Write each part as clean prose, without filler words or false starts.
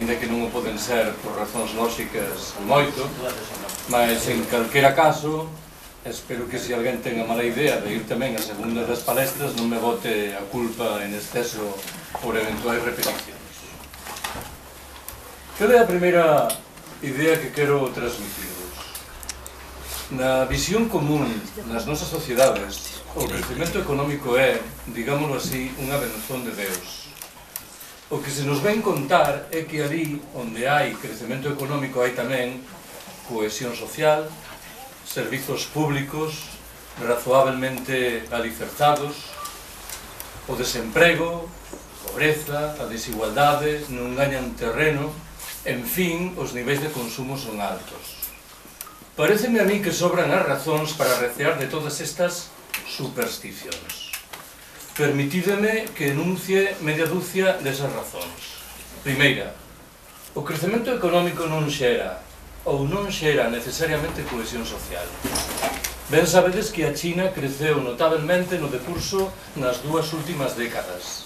ainda que non o poden ser por razóns lóxicas moito, mas en calquera caso espero que se alguén ten a mala idea de ir tamén a segunda das palestras non me bote a culpa en exceso por eventuais repeticións. Cal é a primeira idea que quero transmitirvos? Na visión común nas nosas sociedades, o crecemento económico é, digámoslo así, unha bendición de Deus. O que se nos ven contar é que ali onde hai crecemento económico hai tamén cohesión social, servizos públicos razoablemente alicerzados, o desemprego, a pobreza, a desigualdade non gañan terreno, en fin, os niveis de consumo son altos. Paréceme a mí que sobran as razóns para recear de todas estas supersticións. Permitídeme que enuncie media dúcia desas razóns. Primeira, o crecemento económico non xera ou non xera necesariamente cohesión social. Ben sabedes que a China creceu notablemente no decurso nas dúas últimas décadas.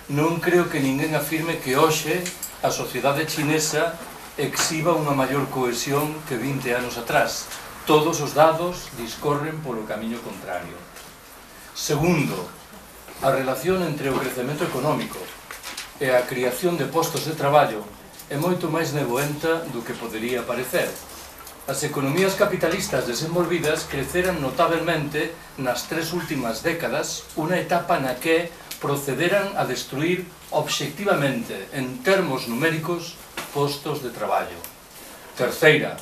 Non creo que ninguén afirme que hoxe a sociedade chinesa exhiba unha maior cohesión que 20 anos atrás. Todos os dados discorren polo camiño contrario. Segundo, a relación entre o crecemento económico e a creación de postos de traballo é moito máis nevoenta do que podería parecer. As economías capitalistas desenvolvidas creceran notablemente nas 3 últimas décadas, unha etapa na que procederan a destruir obxectivamente, en termos numéricos, postos de traballo. Terceira,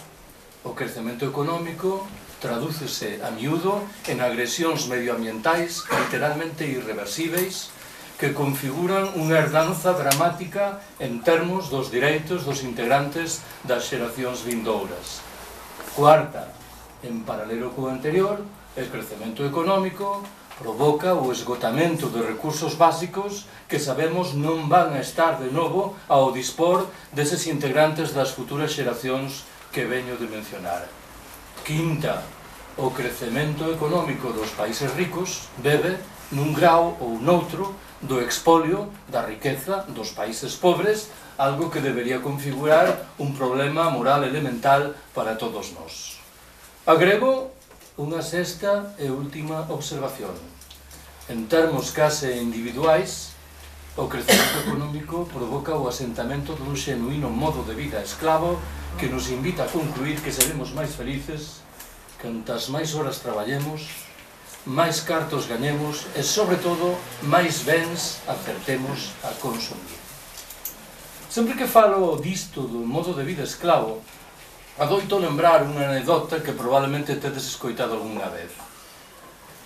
o crecemento económico tradúcese a miúdo en agresións medioambientais literalmente irreversibles que configuran unha herdanza dramática en termos dos direitos dos integrantes das xeracións vindouras. Cuarta, en paralelo co anterior, el crecemento económico provoca o esgotamento de recursos básicos que sabemos non van a estar de novo ao dispor deses integrantes das futuras xeracións que veño de mencionar. Quinta, o crecemento económico dos países ricos bebe nun grau ou noutro do expolio da riqueza dos países pobres, algo que debería configurar un problema moral elemental para todos nós. Agrego unha sexta e última observación. En termos case individuais, o crecemento económico provoca o asentamento dun xenuíno modo de vida esclavo que nos invita a concluir que seremos máis felices cantas máis horas traballemos, máis cartos gañemos e, sobre todo, máis bens acertemos a consumir. Sempre que falo disto do modo de vida esclavo, adoito lembrar unha anedota que probablemente tedes escoitado algunha vez.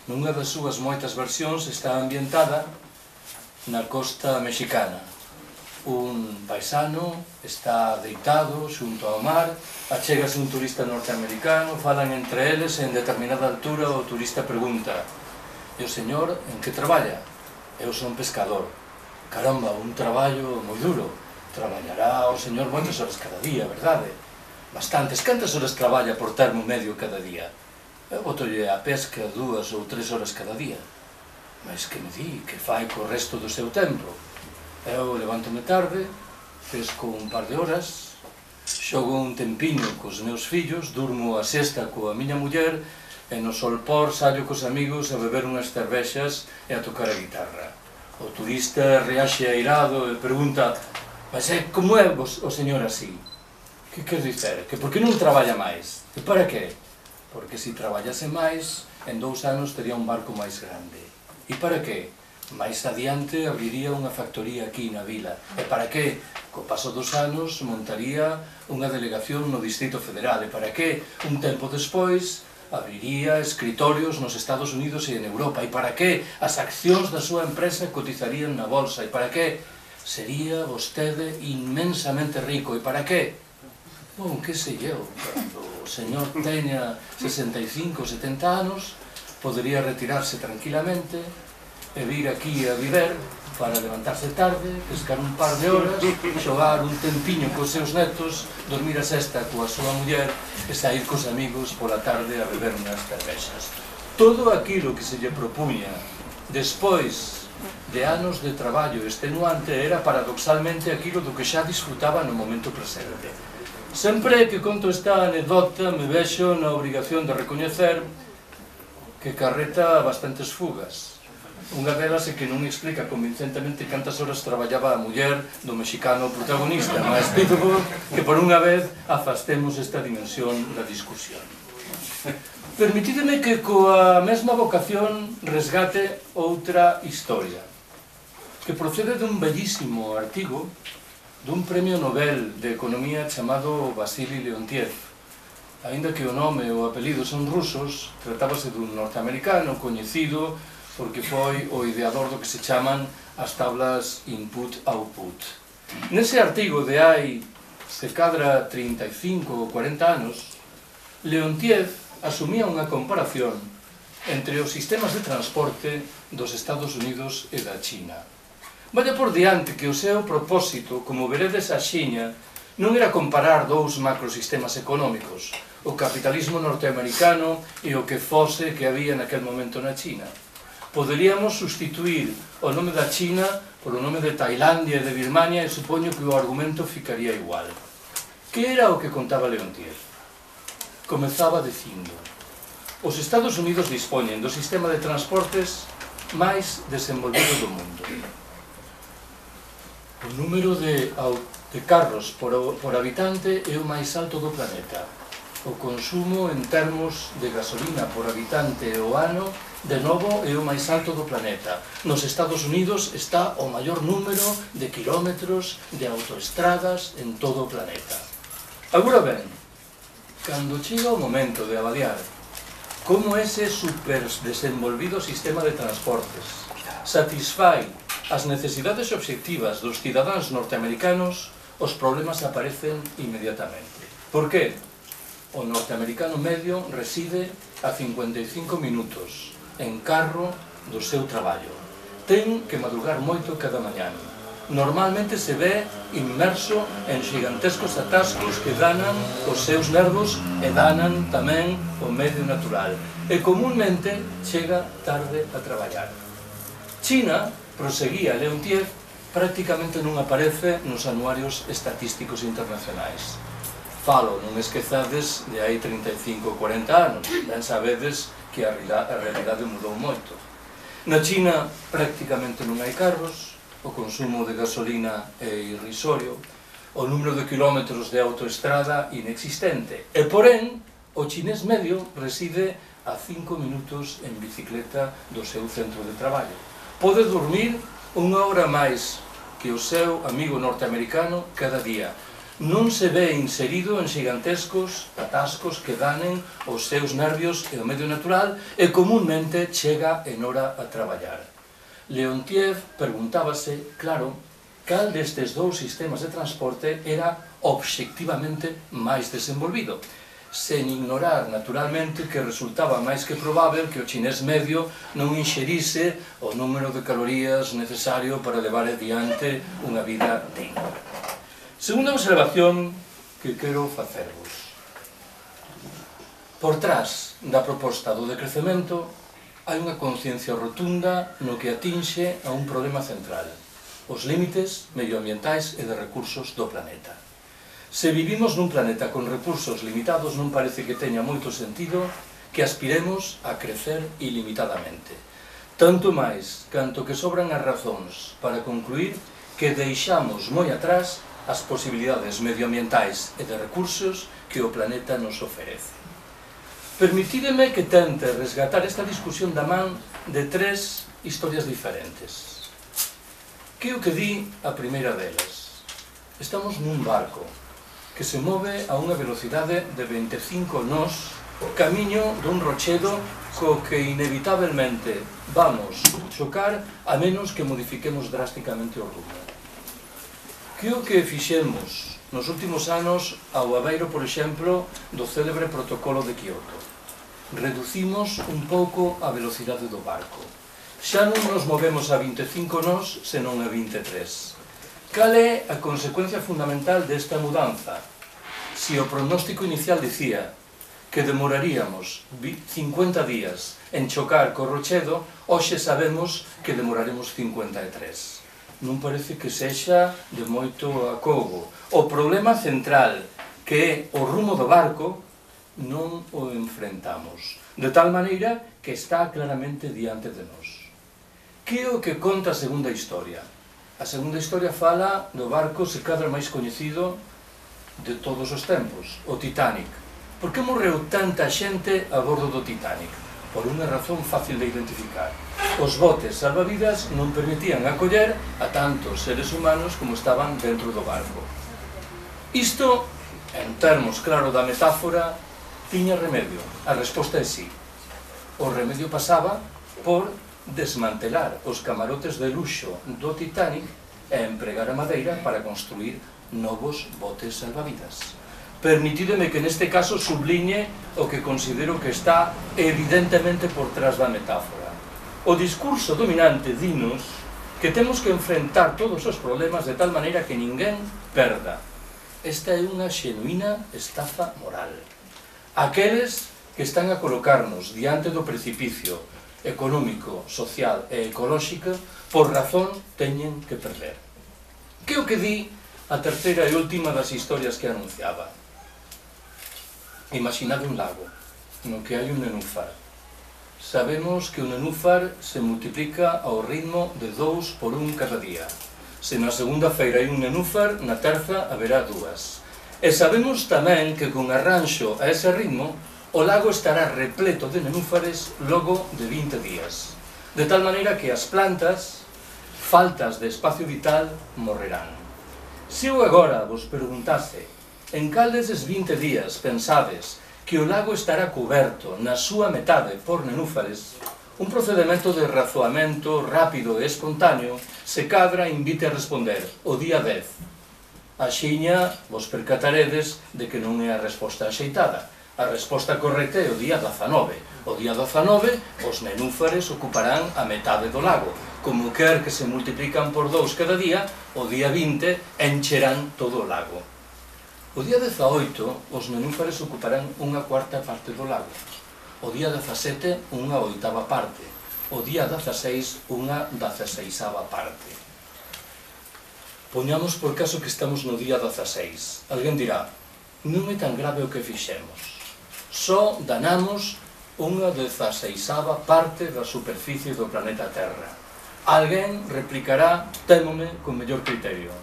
Nunha das súas moitas versións está ambientada na costa mexicana. Un paisano está deitado xunto ao mar, achégase un turista norteamericano, falan entre eles e en determinada altura o turista pregunta: "E o señor en que traballa?" "Eu son pescador." "Caramba, un traballo moi duro. Traballará o señor moitas horas cada día, verdade?" "Bastantes. Cantas horas traballa por termo medio cada día?" "Eu botolle a pesca 2 ou 3 horas cada día." "Mas que me di, que fai co resto do seu tempo?" "Eu levántome tarde, pesco un par de horas, xogo un tempiño cos meus fillos, durmo a sesta coa miña muller e no solpor sallo cos amigos a beber unhas cervexas e a tocar a guitarra." O turista reaxe airado e pregunta: "Mas como é o señor así?" "Que quer dicer? Que por que non traballa máis?" "E para que?" "Porque se traballase máis, en 2 anos tería un barco máis grande." "E para que?" "Máis adiante abriría unha factoría aquí na vila." "E para que?" "Co paso dos anos montaría unha delegación no Distrito Federal." "E para que?" "Un tempo despois abriría escritorios nos Estados Unidos e en Europa." "E para que?" "As accións da súa empresa cotizarían na bolsa." "E para que?" "Sería vostede inmensamente rico." "E para que?" "Bom, que sei eu, cando o señor teña 65 ou 70 anos, podería retirarse tranquilamente e vir aquí a viver para levantarse tarde, pescar un par de horas, xogar un tempiño cos seus netos, dormir a sesta coa súa muller e sair cos amigos pola tarde a beber unhas cervexas." Todo aquilo que se lle propuña despois de anos de traballo extenuante era paradoxalmente aquilo do que xa disfrutaba no momento presente. Sempre que conto esta anedota me vexo na obrigación de recoñecer que carreta bastantes fugas. Unha delas é que non explica convincentemente cantas horas traballaba a muller do mexicano protagonista, mas pido que por unha vez afastemos esta dimensión da discusión. Permitideme que coa mesma vocación resgate outra historia, que procede dun bellísimo artigo dun premio Nobel de Economía chamado Vasily Leontiev. Aínda que o nome e o apelido son rusos, tratábase dun norteamericano coñecido porque foi o ideador do que se chaman as tablas input-output. Nese artigo de hai, se cadra 35 ou 40 anos, Leontiev asumía unha comparación entre os sistemas de transporte dos Estados Unidos e da China. Vaya por diante que o seu propósito, como veredes axiña, non era comparar dous macrosistemas económicos, o capitalismo norteamericano e o que fose que había naquel momento na China. Poderíamos sustituir o nome da China por o nome de Tailandia e de Birmania e supoño que o argumento ficaría igual. Que era o que contaba Leontiev? Comezaba dicindo: os Estados Unidos dispoñen do sistema de transportes máis desenvolvido do mundo. O número de carros por habitante é o máis alto do planeta. O consumo en termos de gasolina por habitante ao ano, de novo, é o máis alto do planeta. Nos Estados Unidos está o maior número de quilómetros de autoestradas en todo o planeta. Agora ben, cando chega o momento de avaliar como ese superdesenvolvido sistema de transportes satisfai as necesidades obxectivas dos cidadáns norteamericanos, os problemas aparecen inmediatamente. Por que? O norteamericano medio reside a 55 minutos en carro do seu traballo. Ten que madrugar moito cada mañán. Normalmente se ve inmerso en xigantescos atascos que danan os seus nervos e danan tamén o medio natural. E comúnmente chega tarde a traballar. China, proseguía Leontiev, prácticamente non aparece nos anuarios estatísticos internacionais. Falo, non esquezades, de hai 35 ou 40 anos. Ben sabedes que a realidade mudou moito. Na China prácticamente non hai carros, o consumo de gasolina é irrisorio, o número de kilómetros de autoestrada inexistente. E, porén, o chinés medio reside a 5 minutos en bicicleta do seu centro de traballo. Pode dormir unha hora máis que o seu amigo norteamericano cada día. Non se ve inserido en xigantescos atascos que danen os seus nervios e o medio natural e comúnmente chega en hora a traballar. Leontiev preguntábase, claro, cal destes dous sistemas de transporte era obxectivamente máis desenvolvido, sen ignorar, naturalmente, que resultaba máis que probável que o chinés medio non inxerise o número de calorías necesario para levar adiante unha vida digna. Segunda observación que quero facervos. Por trás da proposta do decrecemento hai unha conciencia rotunda no que atinxe a un problema central: os límites medioambientais e de recursos do planeta. Se vivimos nun planeta con recursos limitados, non parece que teña moito sentido que aspiremos a crecer ilimitadamente. Tanto máis canto que sobran as razóns para concluir que deixamos moi atrás as posibilidades medioambientais e de recursos que o planeta nos oferece. Permitídeme que tente resgatar esta discusión da man de tres historias diferentes. Que é o que di a primeira delas? Estamos nun barco que se move a unha velocidade de 25 nós, camiño dun rochedo co que inevitablemente vamos chocar a menos que modifiquemos drásticamente o rumo. Que o que fixemos nos últimos anos ao abeiro, por exemplo, do célebre protocolo de Kioto? Reducimos un pouco a velocidade do barco. Xa non nos movemos a 25 nós, senón a 23. Cal é a consecuencia fundamental desta mudanza? Si o pronóstico inicial dicía que demoraríamos 50 días en chocar co Rochedo, hoxe sabemos que demoraremos 53. Non parece que sexa de moito acougo. O problema central, que é o rumo do barco, non o enfrentamos. De tal maneira que está claramente diante de nós. Que é o que conta a segunda historia? A segunda historia fala do barco se cadra máis coñecido de todos os tempos, o Titanic. Por que morreu tanta xente a bordo do Titanic? Por unha razón fácil de identificar. Os botes salvavidas non permitían acoller a tantos seres humanos como estaban dentro do barco. Isto, en termos claro da metáfora, tiña remedio. A resposta é sí. O remedio pasaba por desmantelar os camarotes de luxo do Titanic e empregar a madeira para construir novos botes salvavidas. Permitídeme que neste caso subliñe o que considero que está evidentemente por trás da metáfora. O discurso dominante dinos que temos que enfrentar todos os problemas de tal maneira que ninguén perda. Esta é unha xenuína estafa moral. Aqueles que están a colocarnos diante do precipicio económico, social e ecolóxico, por razón teñen que perder. Que é o que di a terceira e última das historias que anunciaba? Imaginade un lago no que hai un nenúfar. Sabemos que o nenúfar se multiplica ao ritmo de 2 por 1 cada día. Se na segunda feira hai un nenúfar, na terza haberá 2. E sabemos tamén que con arranxo a ese ritmo o lago estará repleto de nenúfares logo de 20 días. De tal maneira que as plantas, faltas de espacio vital, morrerán. Se eu agora vos preguntase en cal deses 20 días pensades que o lago estará coberto na súa metade por nenúfares, un procedimento de razoamento rápido e espontáneo se cadra invite a responder o día 10. Axiña vos percataredes de que non é a resposta axeitada. A resposta correcta é o día 19. O día 19 os nenúfares ocuparán a metade do lago. Como quer que se multiplican por 2 cada día, o día 20 encherán todo o lago. O día 18 os nenúfares ocuparán unha cuarta parte do lago. O día 17 unha oitava parte. O día 16 unha 16ª parte. Poñamos por caso que estamos no día 16. Alguén dirá, non é tan grave o que fixemos. Só danamos unha 16ª parte da superficie do planeta Terra. Alguén replicará, témome con mellor criterio.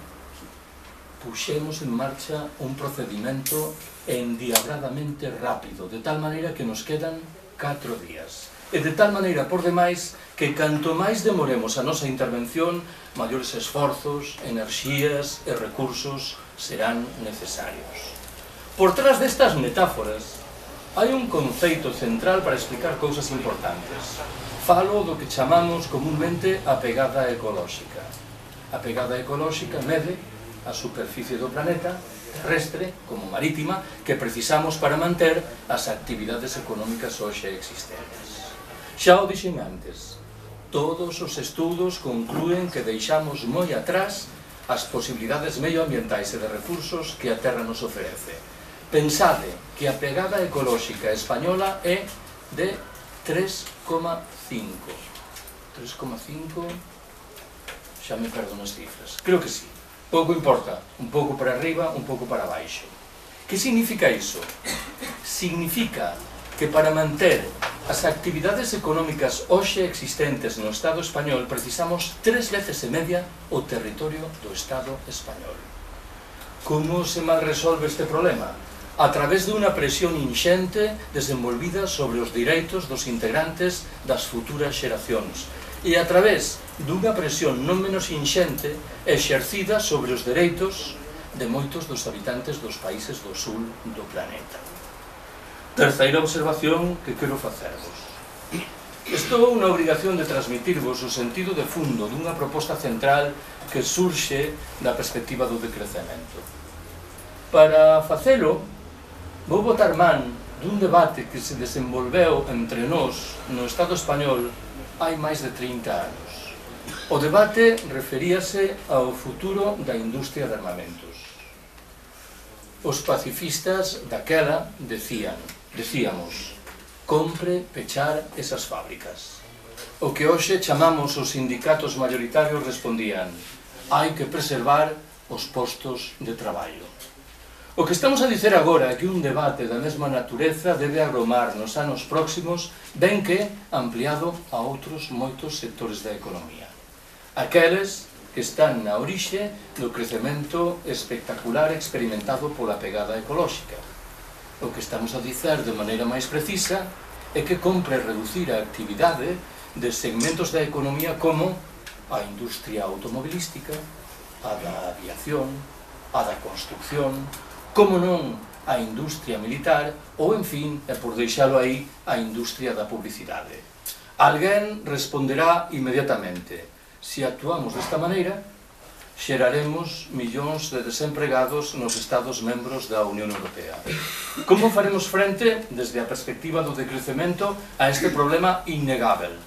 Puxemos en marcha un procedimento endiabradamente rápido, de tal maneira que nos quedan 4 días. E de tal maneira, por demais, que canto máis demoremos a nosa intervención, maiores esforzos, enerxías e recursos serán necesarios. Por trás destas metáforas, hai un conceito central para explicar cousas importantes. Falo do que chamamos comúnmente a pegada ecolóxica. A pegada ecolóxica mede a superficie do planeta, terrestre como marítima, que precisamos para manter as actividades económicas hoxe existentes. Xa o dixen antes, todos os estudos conclúen que deixamos moi atrás as posibilidades medioambientais e de recursos que a Terra nos ofrece. Pensade que a pegada ecolóxica española é de 3,5. 3,5... xa me perdo nas cifras. Creo que sí. Pouco importa. Un pouco para arriba, un pouco para baixo. Que significa iso? Significa que para manter as actividades económicas hoxe existentes no Estado español precisamos 3 veces e media o territorio do Estado español. Como se mal resolve este problema? A través de unha presión inxente desenvolvida sobre os direitos dos integrantes das futuras xeracións e a través dunha presión non menos inxente exercida sobre os dereitos de moitos dos habitantes dos países do sul do planeta. Terceira observación que quero facervos. Estou na obrigación de transmitirvos o sentido de fundo dunha proposta central que surxe da perspectiva do decrecemento. Para facelo, vou botar man dun debate que se desenvolveu entre nós no Estado español hai máis de 30 anos. O debate referíase ao futuro da industria de armamentos. Os pacifistas daquela decían: Decíamos, compre pechar esas fábricas. O que hoxe chamamos os sindicatos mayoritarios respondían, hai que preservar os postos de traballo. O que estamos a dicer agora é que un debate da mesma natureza debe agromar nos anos próximos, ben que ampliado a outros moitos sectores da economía. Aqueles que están na orixe do crecemento espectacular experimentado pola pegada ecolóxica. O que estamos a dicer de maneira máis precisa é que compre reducir a actividade de segmentos da economía como a industria automobilística, a da aviación, a da construcción, como non a industria militar ou, en fin, e por deixalo aí, a industria da publicidade. Alguén responderá inmediatamente: se actuamos desta maneira, xeraremos millóns de desempregados nos Estados membros da Unión Europea. Como faremos frente, desde a perspectiva do decrecemento, a este problema innegável?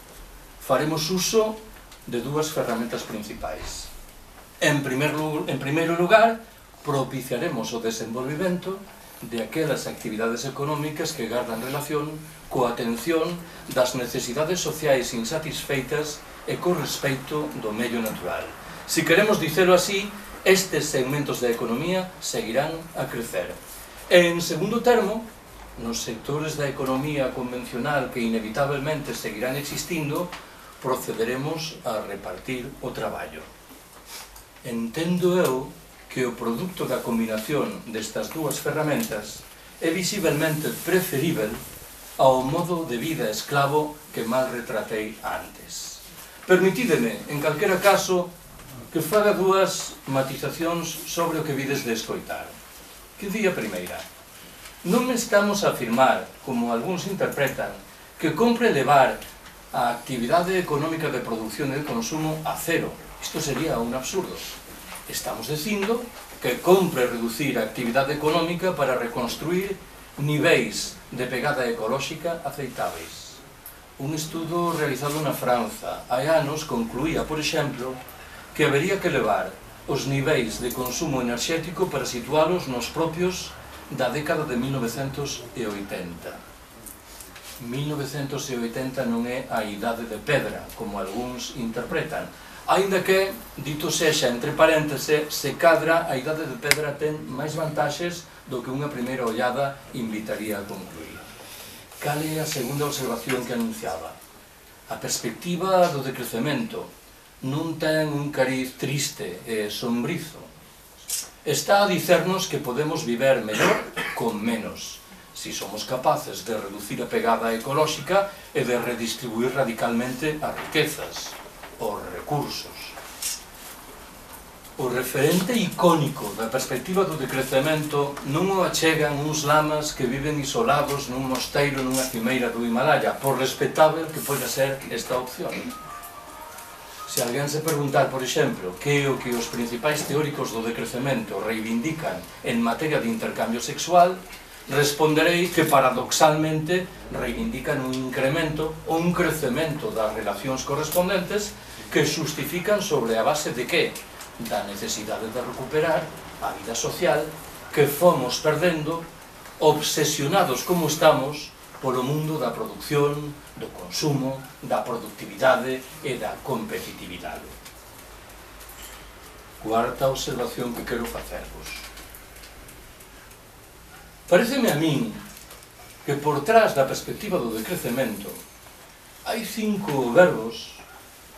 Faremos uso de dúas ferramentas principais. En primeiro lugar, propiciaremos o desenvolvimento de aquelas actividades económicas que gardan relación coa atención das necesidades sociais insatisfeitas e co respeito do medio natural. Si queremos dicelo así, estes segmentos da economía seguirán a crecer. En segundo termo, nos sectores da economía convencional que inevitablemente seguirán existindo, procederemos a repartir o traballo. Entendo eu que o produto da combinación destas dúas ferramentas é visiblemente preferível ao modo de vida esclavo que mal retratei antes. Permitídeme, en calquera caso, que faga dúas matizacións sobre o que vides de escoitar. Que di a primeira? Non estamos a afirmar, como algúns interpretan, que compre levar a actividade económica de produción e de consumo a cero. Isto sería un absurdo. Estamos dicindo que compre reducir a actividade económica para reconstruir niveis de pegada ecolóxica aceitáveis. Un estudo realizado na Franza hai anos concluía, por exemplo, que habería que levar os niveis de consumo enerxético para situalos nos propios da década de 1980. 1980 non é a idade de pedra, como algúns interpretan, aínda que, dito sexa entre paréntese, se cadra a idade de pedra ten máis vantaxes do que unha primeira ollada invitaría a concluir. Cal é a segunda observación que anunciaba? A perspectiva do decrecemento non ten un cariz triste e sombrizo. Está a dicernos que podemos viver mellor con menos, si somos capaces de reducir a pegada ecolóxica e de redistribuir radicalmente as riquezas, os recursos. O referente icónico da perspectiva do decrecemento non o achegan uns lamas que viven isolados nun mosteiro nunha cimeira do Himalaya, por respectável que poida ser esta opción. Se alguén se preguntar, por exemplo, que é o que os principais teóricos do decrecemento reivindican en materia de intercambio sexual, responderei que paradoxalmente reivindican un incremento ou un crecemento das relacións correspondentes que xustifican sobre a base de que? Da necesidade de recuperar a vida social que fomos perdendo obsesionados como estamos polo mundo da produción, do consumo, da productividade e da competitividade. Cuarta observación que quero facervos. Paréceme a min que por trás da perspectiva do decrecemento hai 5 verbos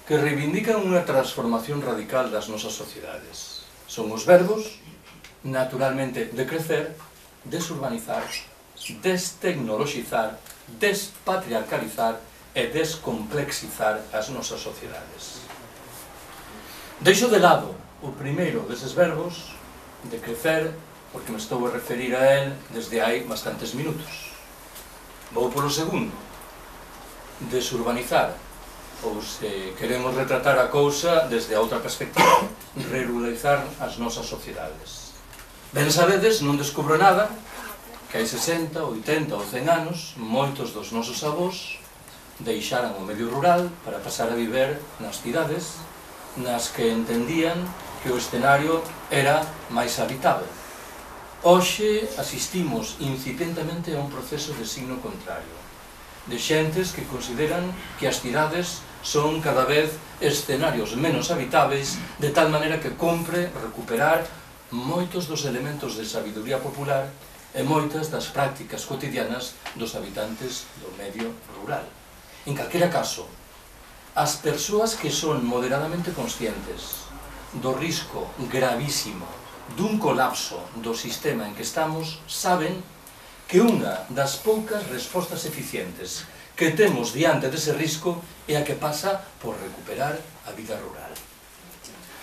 que reivindican unha transformación radical das nosas sociedades. Son os verbos, naturalmente, decrecer, desurbanizar, destecnoloxizar, despatriarcalizar e descomplexizar as nosas sociedades. Deixo de lado o primeiro deses verbos, decrecer, porque me estou a referir a él desde hai bastantes minutos. Vou polo segundo, desurbanizar, ou se queremos retratar a cousa desde a outra perspectiva, ruralizar as nosas sociedades. Ben sabedes, non descubro nada, que hai 60, 80 ou 100 anos, moitos dos nosos avós deixaran o medio rural para pasar a viver nas cidades, nas que entendían que o escenario era máis habitável. Hoxe asistimos incipientemente a un proceso de signo contrario, de xentes que consideran que as cidades son cada vez escenarios menos habitáveis, de tal maneira que compre recuperar moitos dos elementos de sabiduría popular e moitas das prácticas cotidianas dos habitantes do medio rural. En calquera caso, as persoas que son moderadamente conscientes do risco gravísimo dun colapso do sistema en que estamos, saben que unha das poucas respostas eficientes que temos diante dese risco é a que pasa por recuperar a vida rural.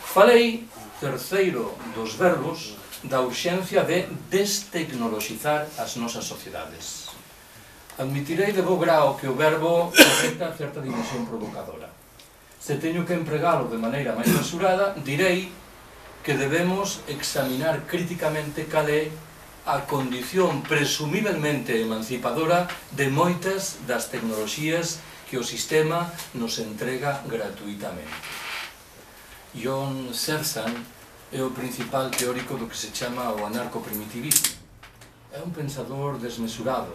Falei, terceiro dos verbos, da urxencia de destecnoloxizar as nosas sociedades. Admitirei de bo grao que o verbo afecta certa dimensión provocadora. Se teño que empregalo de maneira máis mesurada, direi que debemos examinar críticamente cal é a condición presumiblemente emancipadora de moitas das tecnoloxías que o sistema nos entrega gratuitamente. John Searle é o principal teórico do que se chama o anarcoprimitivismo. É un pensador desmesurado,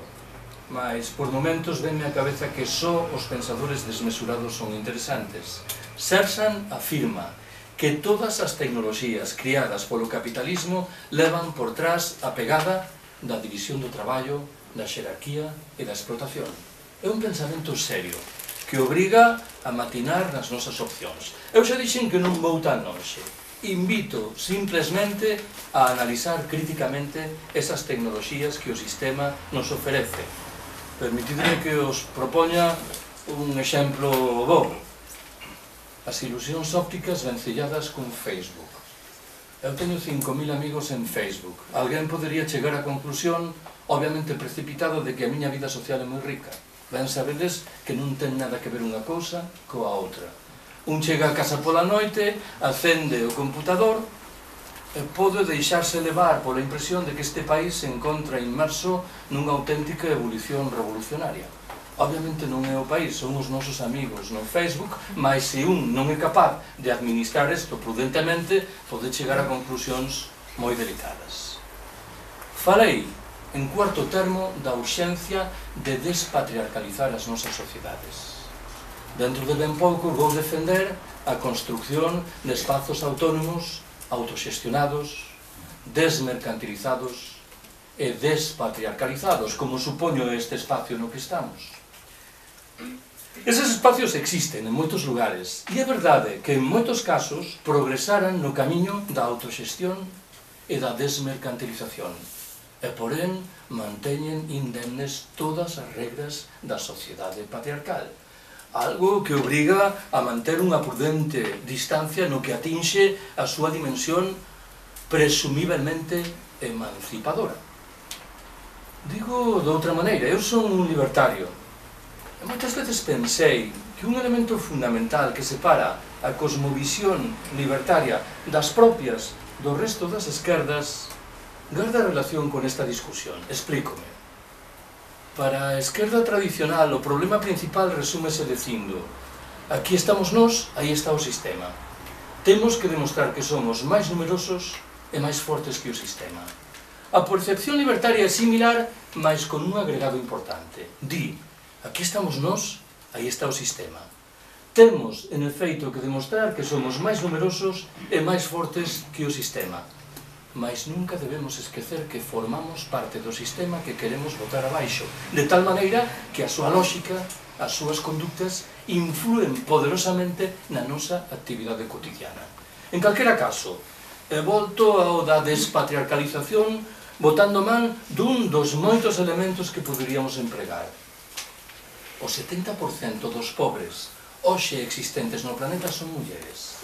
mas por momentos venme á cabeza que só os pensadores desmesurados son interesantes. Searle afirma que todas as tecnoloxías criadas polo capitalismo levan por trás a pegada da división do traballo, da xerarquía e da explotación. É un pensamento serio, que obriga a matinar nas nosas opcións. Eu xa dixen que non vou tan lonxe. Invito simplesmente a analizar críticamente esas tecnoloxías que o sistema nos oferece. Permitidme que os propoña un exemplo bobo. As ilusións ópticas vencelladas con Facebook. Eu teño 5.000 amigos en Facebook. Alguén podería chegar á conclusión, obviamente precipitado, de que a miña vida social é moi rica. Ben sabedes que non ten nada que ver unha cousa coa outra. Un chega a casa pola noite, acende o computador e pode deixarse levar pola impresión de que este país se encontra inmerso nunha auténtica evolución revolucionaria. Obviamente non é o país, son os nosos amigos no Facebook, mas se un non é capaz de administrar isto prudentemente, pode chegar a conclusións moi delicadas. Falei, en cuarto termo, da urxencia de despatriarcalizar as nosas sociedades. Dentro de ben pouco vou defender a construcción de espazos autónomos, autoxestionados, desmercantilizados e despatriarcalizados, como supoño este espacio no que estamos. Eses espacios existen en moitos lugares e é verdade que en moitos casos progresaran no camiño da autoxestión e da desmercantilización e, porén, manteñen indemnes todas as regras da sociedade patriarcal, algo que obriga a manter unha prudente distancia no que atinxe a súa dimensión presumiblemente emancipadora. Digo de outra maneira, eu son un libertario. E moitas veces pensei que un elemento fundamental que separa a cosmovisión libertaria das propias do resto das esquerdas garda relación con esta discusión. Explícome. Para a esquerda tradicional o problema principal resúmese dicindo: aquí estamos nós, aí está o sistema. Temos que demostrar que somos máis numerosos e máis fortes que o sistema. A percepción libertaria é similar, mas con un agregado importante. Di: aquí estamos nós, aí está o sistema. Temos, en efeito, que demostrar que somos máis numerosos e máis fortes que o sistema. Mas nunca debemos esquecer que formamos parte do sistema que queremos botar abaixo, de tal maneira que a súa lógica, as súas conductas, influen poderosamente na nosa actividade cotidiana. En calquera caso, he volto ao da despatriarcalización botando man dun dos moitos elementos que poderíamos empregar. O 70% dos pobres hoxe existentes no planeta son mulleres.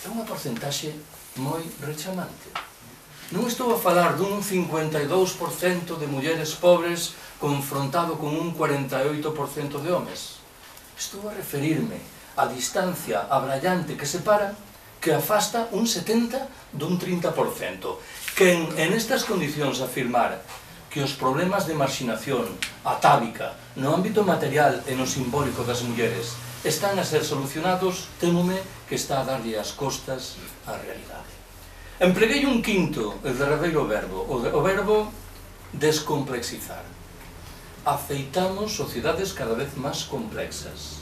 É unha porcentaxe moi rechamante. Non estou a falar dun 52% de mulleres pobres confrontado con un 48% de homes. Estou a referirme á distancia abrallante que separa, que afasta un 70% dun 30%. Quen en estas condicións afirmar que os problemas de marxinación atávica no ámbito material e no simbólico das mulleres están a ser solucionados, témome que está a darlle as costas á realidade. Empleguei un quinto e derradeiro verbo, o verbo descomplexizar. Aceitamos sociedades cada vez máis complexas,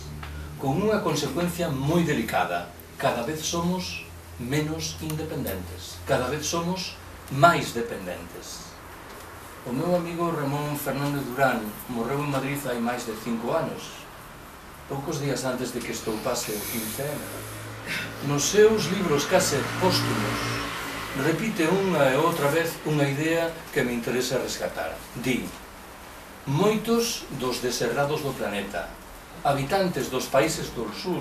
con unha consecuencia moi delicada. Cada vez somos menos independentes, cada vez somos máis dependentes. O meu amigo Ramón Fernández Durán morreu en Madrid hai máis de 5 anos, poucos días antes de que estoupase o 15M. Nos seus libros case póstumos repite unha e outra vez unha idea que me interesa rescatar. Di: moitos dos deserrados do planeta, habitantes dos países do sur,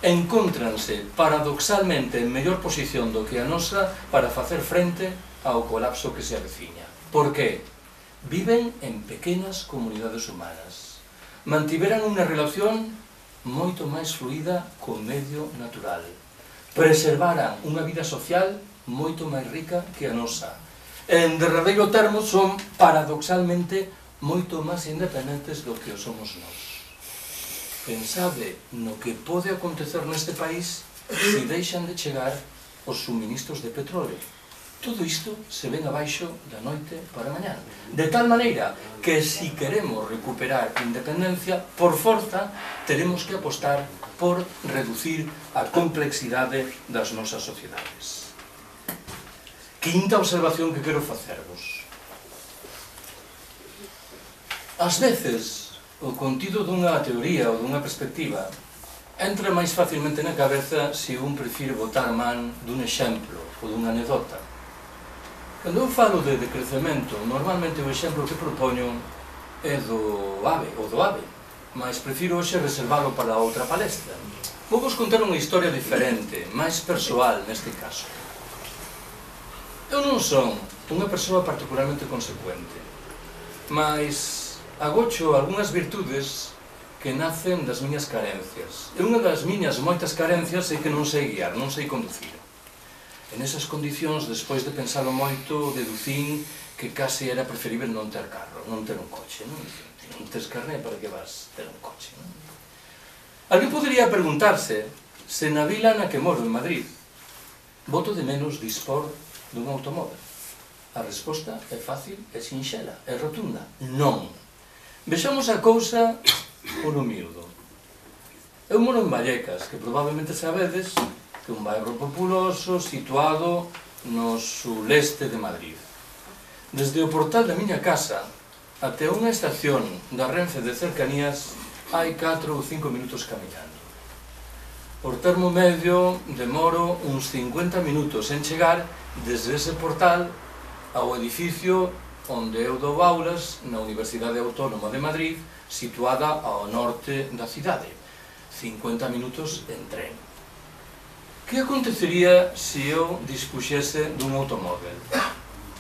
encóntranse paradoxalmente en mellor posición do que a nosa para facer frente ao colapso que se aveciña. Por que? Viven en pequenas comunidades humanas. Mantiveran unha relación moito máis fluida co medio natural. Preservaran unha vida social moito máis rica que a nosa. En derradeiro termo, son paradoxalmente moito máis independentes do que o somos nós. Pensade no que pode acontecer neste país se deixan de chegar os suministros de petróleo. Todo isto se ven abaixo da noite para mañá. De tal maneira que si queremos recuperar independencia, por forza, teremos que apostar por reducir a complexidade das nosas sociedades. Quinta observación que quero facervos. Ás veces, o contido dunha teoría ou dunha perspectiva entra máis facilmente na cabeza se un prefire botar man dun exemplo ou dunha anedota. Cando eu falo de decrecemento, normalmente o exemplo que propoño é do AVE, mas prefiro hoxe reservalo para outra palestra. Vou vos contar unha historia diferente, máis persoal neste caso. Eu non son unha persoa particularmente consecuente, mas agocho algunhas virtudes que nacen das miñas carencias. E unha das miñas moitas carencias é que non sei guiar, non sei conducir. En esas condicións, despois de pensalo moito, deducín que case era preferible non ter carro, non ter un coche. Non tes carné, para que vas ter un coche? Alguén podería preguntarse se na vila na que moro, en Madrid, boto de menos dispor dun automóvel. A resposta é fácil, é sinxela, é rotunda. Non. Vexamos a cousa polo miúdo. Eu moro en Vallecas, que probablemente sabedes que é un bairro populoso situado no suleste de Madrid. Desde o portal da miña casa até unha estación da Renfe de Cercanías hai 4 ou 5 minutos camiñando. Por termo medio demoro uns 50 minutos en chegar desde ese portal ao edificio onde eu dou aulas na Universidade Autónoma de Madrid, situada ao norte da cidade. 50 minutos en tren. Que acontecería se eu dispuxese dun automóvel?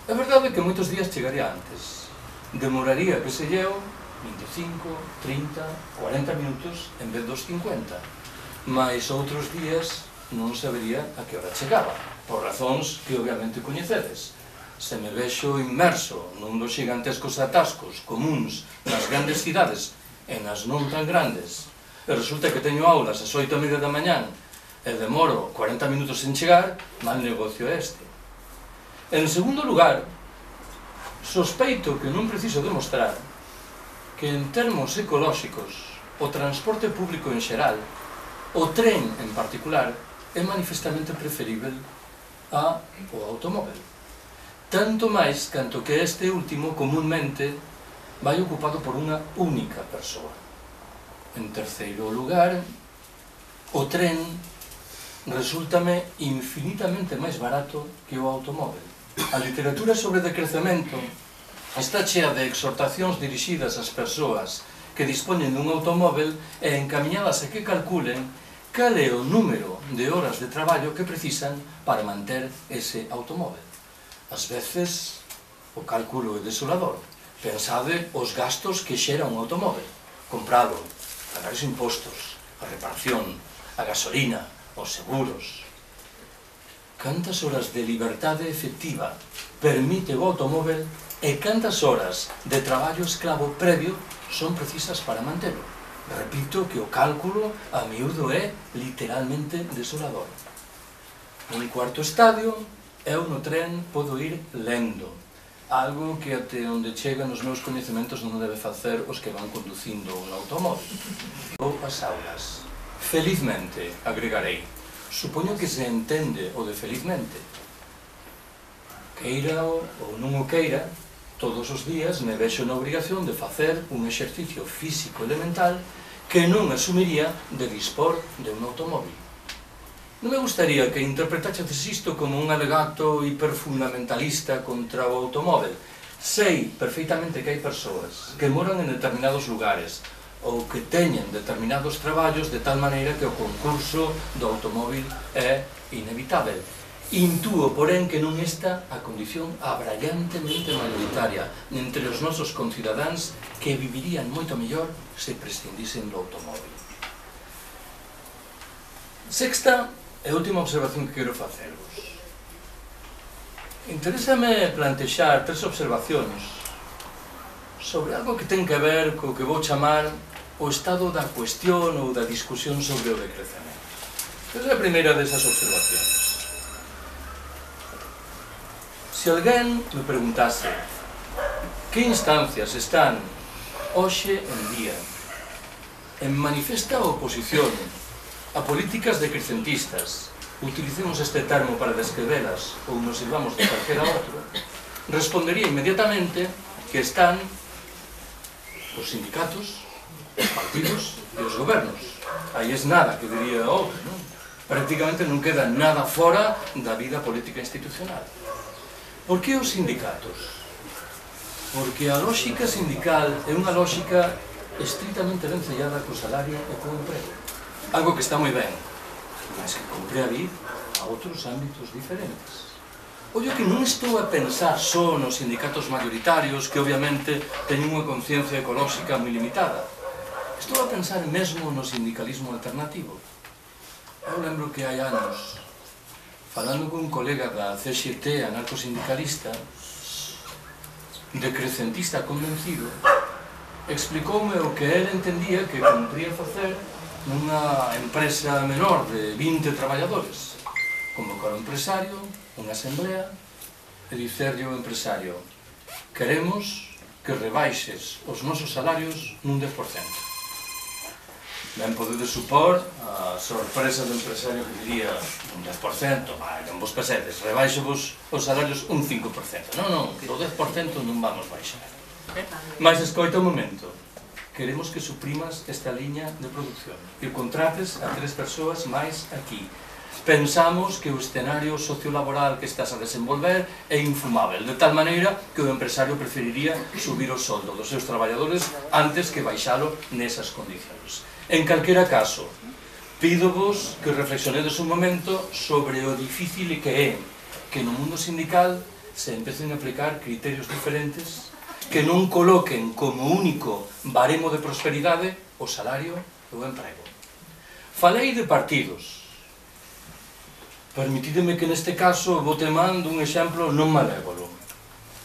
É verdade que moitos días chegaría antes. Demoraría, que sei eu, 25, 30, 40 minutos en vez dos 50. Mais outros días non sabería a que hora chegaba, por razóns que obviamente coñecedes. Se me vexo inmerso nun dos gigantescos atascos comuns nas grandes cidades e nas non tan grandes, e resulta que teño aulas ás 8:30 da mañán e demoro 40 minutos en chegar, mal negocio é este. En segundo lugar, sospeito que non preciso demostrar que en termos ecolóxicos o transporte público en xeral, o tren en particular, é manifestamente preferible ao automóvel. Tanto máis canto que este último comúnmente vai ocupado por unha única persoa. En terceiro lugar, o tren resúltame infinitamente máis barato que o automóvel. A literatura sobre decrecemento está chea de exhortacións dirixidas ás persoas que dispoñen dun automóvel e encamiñadas a que calculen cal é o número de horas de traballo que precisan para manter ese automóvel. Ás veces, o cálculo é desolador. Pensade os gastos que xera un automóvel. Comprado, pagar os impostos, a reparación, a gasolina, os seguros. Cantas horas de liberdade efectiva permite o automóvel e cantas horas de traballo esclavo previo son precisas para mantelo. Repito que o cálculo a miúdo é literalmente desolador. Un cuarto estadio Eu no tren podo ir lendo, algo que até onde chegan os meus coñecementos non debe facer os que van conducindo un automóvil. Ou as aulas. Felizmente, agregarei. Supoño que se entende o de felizmente. Queira ou non o queira, todos os días me vexo na obrigación de facer un exercicio físico elemental que non asumiría de dispor de un automóvil. Non me gustaría que interpretaches isto como un alegato hiperfundamentalista contra o automóvel. Sei perfeitamente que hai persoas que moran en determinados lugares ou que teñen determinados traballos de tal maneira que o concurso do automóvil é inevitável. Intúo, porén, que non está a condición abrallantemente mayoritaria entre os nosos concidadáns que vivirían moito mellor se prescindisen do automóvil. Sexta e última observación que quero facervos. Interésame plantexar 3 observacións sobre algo que ten que ver co que vou chamar o estado da cuestión ou da discusión sobre o decrecemento. Esa é a primeira desas observacións. Se alguén me preguntase que instancias están hoxe en día en manifesta oposición a políticas decrecentistas, utilicemos este termo para describelas ou nos sirvamos de calquera outro, respondería inmediatamente que están os sindicatos, os partidos e os gobernos. Aí es nada, que diría outro, non? Prácticamente non queda nada fora da vida política institucional. Por que os sindicatos? Porque a lógica sindical é unha lógica estritamente vencellada co salario e co emprego. Algo que está moi ben, mas que compre a vir a outros ámbitos diferentes. Ollo que non estou a pensar só nos sindicatos mayoritarios, que obviamente teñen unha conciencia ecolóxica moi limitada. Estou a pensar mesmo no sindicalismo alternativo. Eu lembro que hai anos, falando con un colega da CXT, anarcosindicalista, decrecentista convencido, explicoume o que ele entendía que cumpría facer nunha empresa menor de 20 traballadores. Convocar o empresario, unha asamblea, e dicerlle ao empresario: queremos que rebaixes os nosos salarios nun 10%. Ben podedes supor a sorpresa do empresario que diría: un 10%, non vos pesedes, rebaixo-vos os salarios un 5%. Non, o 10% non vamos baixar. Mas escoita un momento. Queremos que suprimas esta liña de producción, que contrates a 3 persoas máis aquí. Pensamos que o escenario sociolaboral que estás a desenvolver é infumável, de tal maneira que o empresario preferiría subir o soldo dos seus traballadores antes que baixalo nesas condicións. En calquera caso, pídovos que reflexionedes un momento sobre o difícil que é que no mundo sindical se empecen a aplicar criterios diferentes que non coloquen como único baremo de prosperidade o salario e o emprego. Falei de partidos. Permitideme que neste caso bote man dun exemplo non malévolo,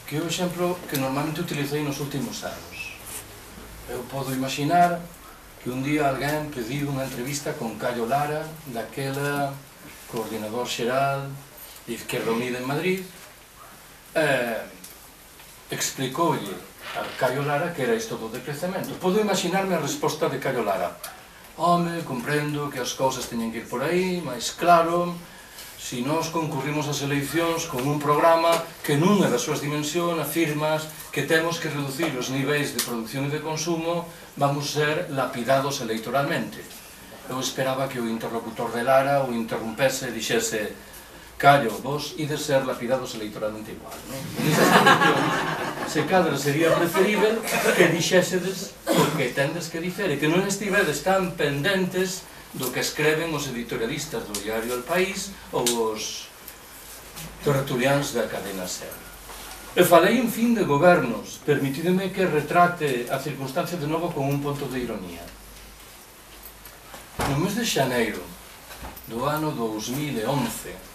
que é o exemplo que normalmente utilicei nos últimos anos. Eu podo imaginar que un día alguén pediu unha entrevista con Cayo Lara, daquela coordinador xeral de Izquierda Unida en Madrid, explicoulle a Cayo Lara que era isto do decrecemento. Podo imaginarme a resposta de Cayo Lara: home, comprendo que as cousas teñen que ir por aí, mas claro, se nós concurrimos ás eleicións con un programa que nunha das súas dimensións afirmas que temos que reducir os niveis de producción e de consumo, vamos ser lapidados electoralmente. Eu esperaba que o interlocutor de Lara o interrompese e dixese: Callo, vos ides ser lapidados electoralmente igual, non? Nesas condicións, se cadra sería preferible que dixésedes o que tendes que dicer e que non estivedes tan pendentes do que escreven os editorialistas do diario El País ou os tertuliáns da cadena SER. E falei, en fin, de gobernos. Permitideme que retrate a circunstancia de novo con un ponto de ironía. No mes de xaneiro do ano 2011,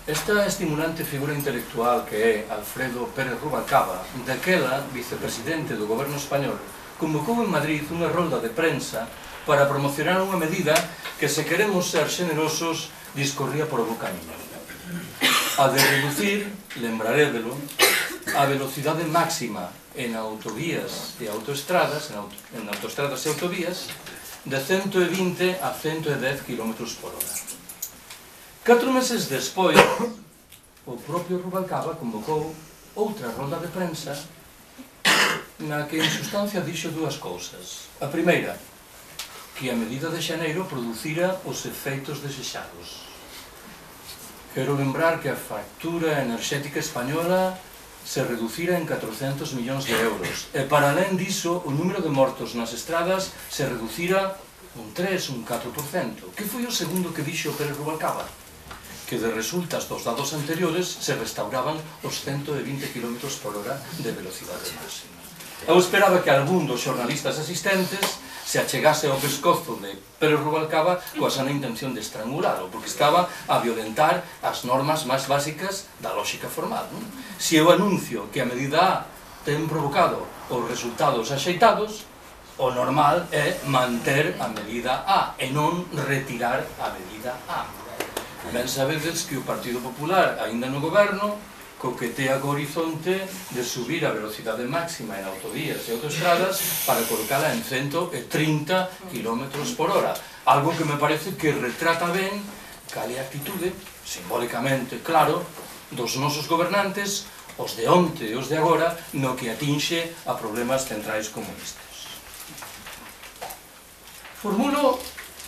esta estimulante figura intelectual que é Alfredo Pérez Rubalcaba, daquela vicepresidente do goberno español, convocou en Madrid unha rolda de prensa para promocionar unha medida que, se queremos ser xenerosos, discorría por o bo camiño. a de reducir, lembrarédelo, a velocidade máxima en autovías e autoestradas, en autoestradas e autovías, de 120 a 110 km por hora. 4 meses despois, o propio Rubalcaba convocou outra rolda de prensa na que en sustancia dixo dúas cousas. A primeira, que a medida de xaneiro producira os efeitos desexados. Quero lembrar que a factura enerxética española se reducira en 400 millóns de euros e para alén diso o número de mortos nas estradas se reducira un 3, un 4%. Que foi o segundo que dixo Pérez Rubalcaba? Que de resultas dos dados anteriores se restauraban os 120 km por hora de velocidade máxima. Eu esperaba que algún dos xornalistas asistentes se achegase ao pescozo de Pérez Rubalcaba coa sana intención de estrangulalo, porque estaba a violentar as normas máis básicas da lógica formal. Se eu anuncio que a medida A ten provocado os resultados axeitados, o normal é manter a medida A e non retirar a medida A. Ben sabedes que o Partido Popular, aínda no goberno, coquetea co horizonte de subir a velocidade máxima en autovías e autoestradas para colocala en 130 km por hora. Algo que me parece que retrata ben cal é a actitude, simbólicamente, claro, dos nosos gobernantes, os de onte e os de agora, no que atinxe a problemas centrais como estes. Formulo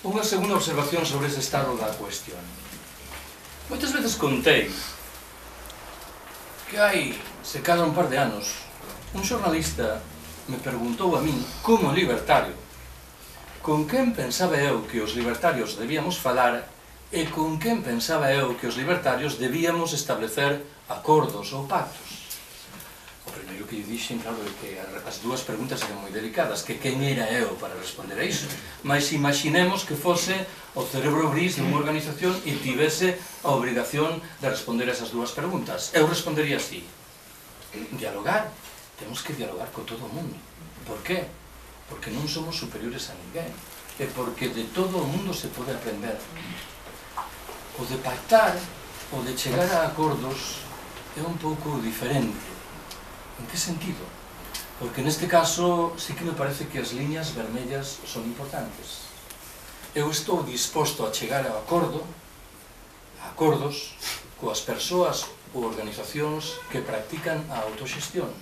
unha segunda observación sobre ese estado da cuestión. Moitas veces contei que hai, se cada un par de anos, un xornalista me perguntou a min, como libertario, con quen pensaba eu que os libertarios debíamos falar e con quen pensaba eu que os libertarios debíamos establecer acordos ou pactos. O primeiro que lle dixen, claro, é que as dúas preguntas eran moi delicadas, que quen era eu para responder a iso, mas imaginemos que fose o cerebro gris dunha organización e tivese a obrigación de responder a esas dúas preguntas. Eu respondería así: dialogar, temos que dialogar con todo o mundo. Por qué? Porque non somos superiores a ninguén, e porque de todo o mundo se pode aprender. O de pactar, o de chegar a acordos, é un pouco diferente. En que sentido? Porque neste caso sí que me parece que as liñas vermellas son importantes. Eu estou disposto a chegar a acordos coas persoas ou organizacións que practican a autoxestión,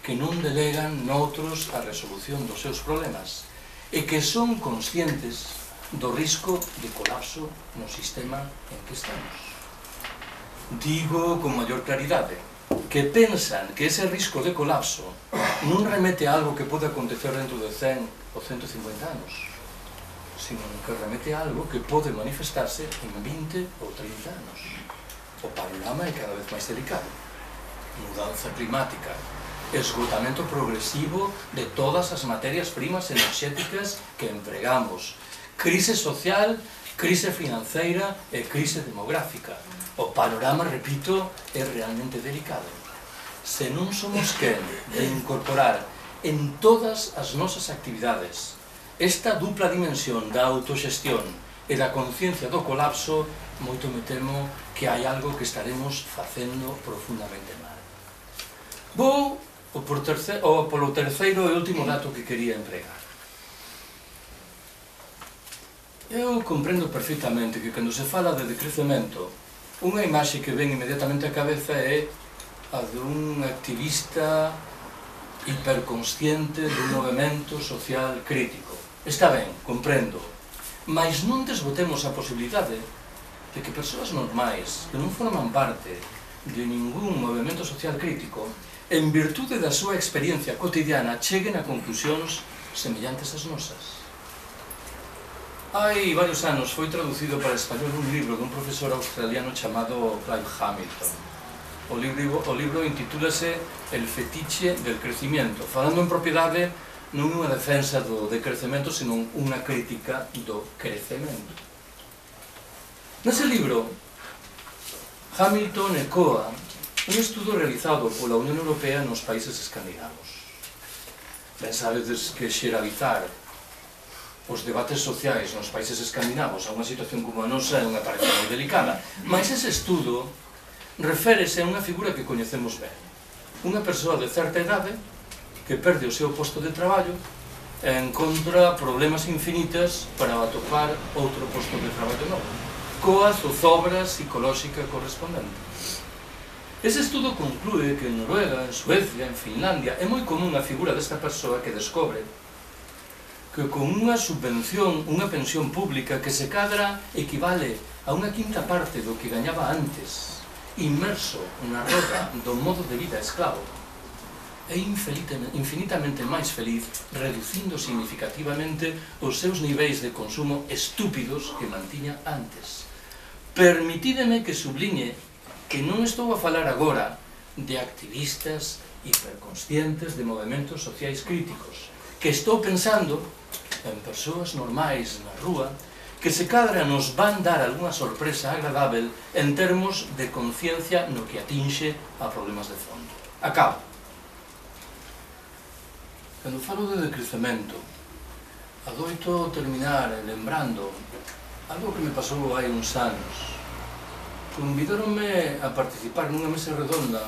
que non delegan noutros a resolución dos seus problemas e que son conscientes do risco de colapso no sistema en que estamos. Digo con maior claridade que pensan que ese risco de colapso non remete a algo que pode acontecer dentro de 100 ou 150 anos, sino que remete a algo que pode manifestarse en 20 ou 30 anos. O panorama é cada vez máis delicado. Mudanza climática, esgotamento progresivo de todas as materias primas enerxéticas que empregamos, crise social, crise financeira e crise demográfica. O panorama, repito, é realmente delicado. Se non somos quen de incorporar en todas as nosas actividades esta dupla dimensión da autoxestión e da conciencia do colapso, moito me temo que hai algo que estaremos facendo profundamente mal. Vou polo terceiro e último dato que quería empregar. Eu comprendo perfectamente que cando se fala de decrecemento, unha imaxe que ven inmediatamente á cabeza é a dun activista hiperconsciente dun movimento social crítico. Está ben, comprendo, mas non desbotemos a posibilidade de que persoas normais que non forman parte de ningún movimento social crítico, en virtude da súa experiencia cotidiana, cheguen a conclusións semellantes ás nosas. Hai varios anos foi traducido para español un libro dun profesor australiano chamado Clive Hamilton. O libro intitúlase El fetiche del crecimiento, falando en propiedade non unha defensa do decrecemento, senón unha crítica do crecemento. Nese libro, Hamilton ecoa un estudo realizado pola Unión Europea nos países escandinavos. Ben sabedes que xeralizar os debates sociais nos países escandinavos a unha situación como a nosa é unha tarefa moi delicada, mas ese estudo reférese a unha figura que coñecemos ben. Unha persoa de certa idade que perde o seu posto de traballo e encontra problemas infinitas para atopar outro posto de traballo novo, coa zozobra psicolóxica correspondente. Ese estudo conclúe que en Noruega, en Suecia, en Finlandia, é moi común a figura desta persoa que descobre que con unha subvención, unha pensión pública que se cadra equivale a unha quinta parte do que gañaba antes, inmerso na roda do modo de vida esclavo, é infinitamente máis feliz, reducindo significativamente os seus niveis de consumo estúpidos que mantiña antes. Permitídeme que subliñe que non estou a falar agora de activistas hiperconscientes de movementos sociais críticos, que estou pensando en persoas normais na rúa que se cadra nos van dar algunha sorpresa agradável en termos de conciencia no que atinxe a problemas de fondo. Acabo. Cando falo de decrecemento, adoito terminar lembrando algo que me pasou hai uns anos. Convidaronme a participar nunha mesa redonda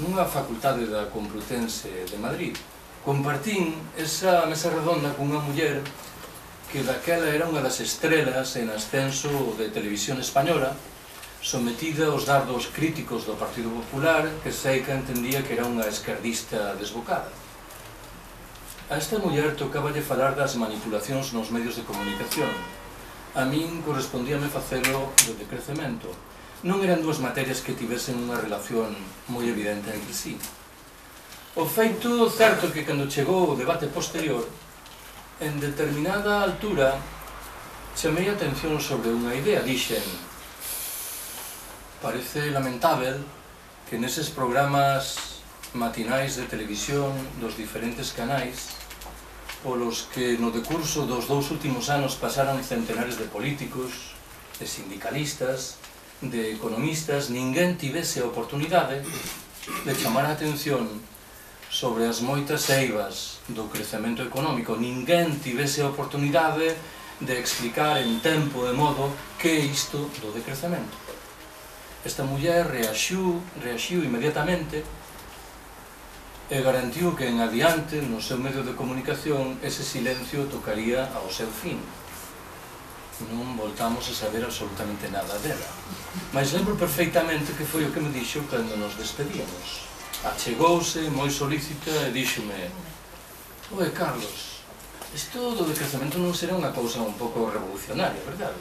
nunha facultade da Complutense de Madrid. Compartín esa mesa redonda cunha muller que daquela era unha das estrelas en ascenso de televisión española, sometida aos dardos críticos do Partido Popular, que Seica entendía que era unha esquerdista desbocada. A esta muller tocáballe falar das manipulacións nos medios de comunicación. A min correspondíame facelo do decrecemento. Non eran dúas materias que tivesen unha relación moi evidente entre sí. O feito certo que cando chegou o debate posterior, en determinada altura, chamei a atención sobre unha idea. Dixen, parece lamentável que neses programas matinais de televisión dos diferentes canais, polos que no decurso dos 2 últimos anos pasaran centenares de políticos, de sindicalistas, de economistas, ninguén tivese a oportunidade de chamar a atención sobre as moitas eivas do crecemento económico. Ninguén tivese a oportunidade de explicar en tempo e modo que é isto do decrecemento. Esta muller reaxiu inmediatamente e garantiu que en adiante, no seu medio de comunicación, ese silencio tocaría ao seu fin. Non voltamos a saber absolutamente nada dela. Mas lembro perfeitamente que foi o que me dixo cando nos despedíamos. Achegouse moi solícita e díxome: "Oe, Carlos, isto do decrecemento non será unha cousa un pouco revolucionaria, verdade?"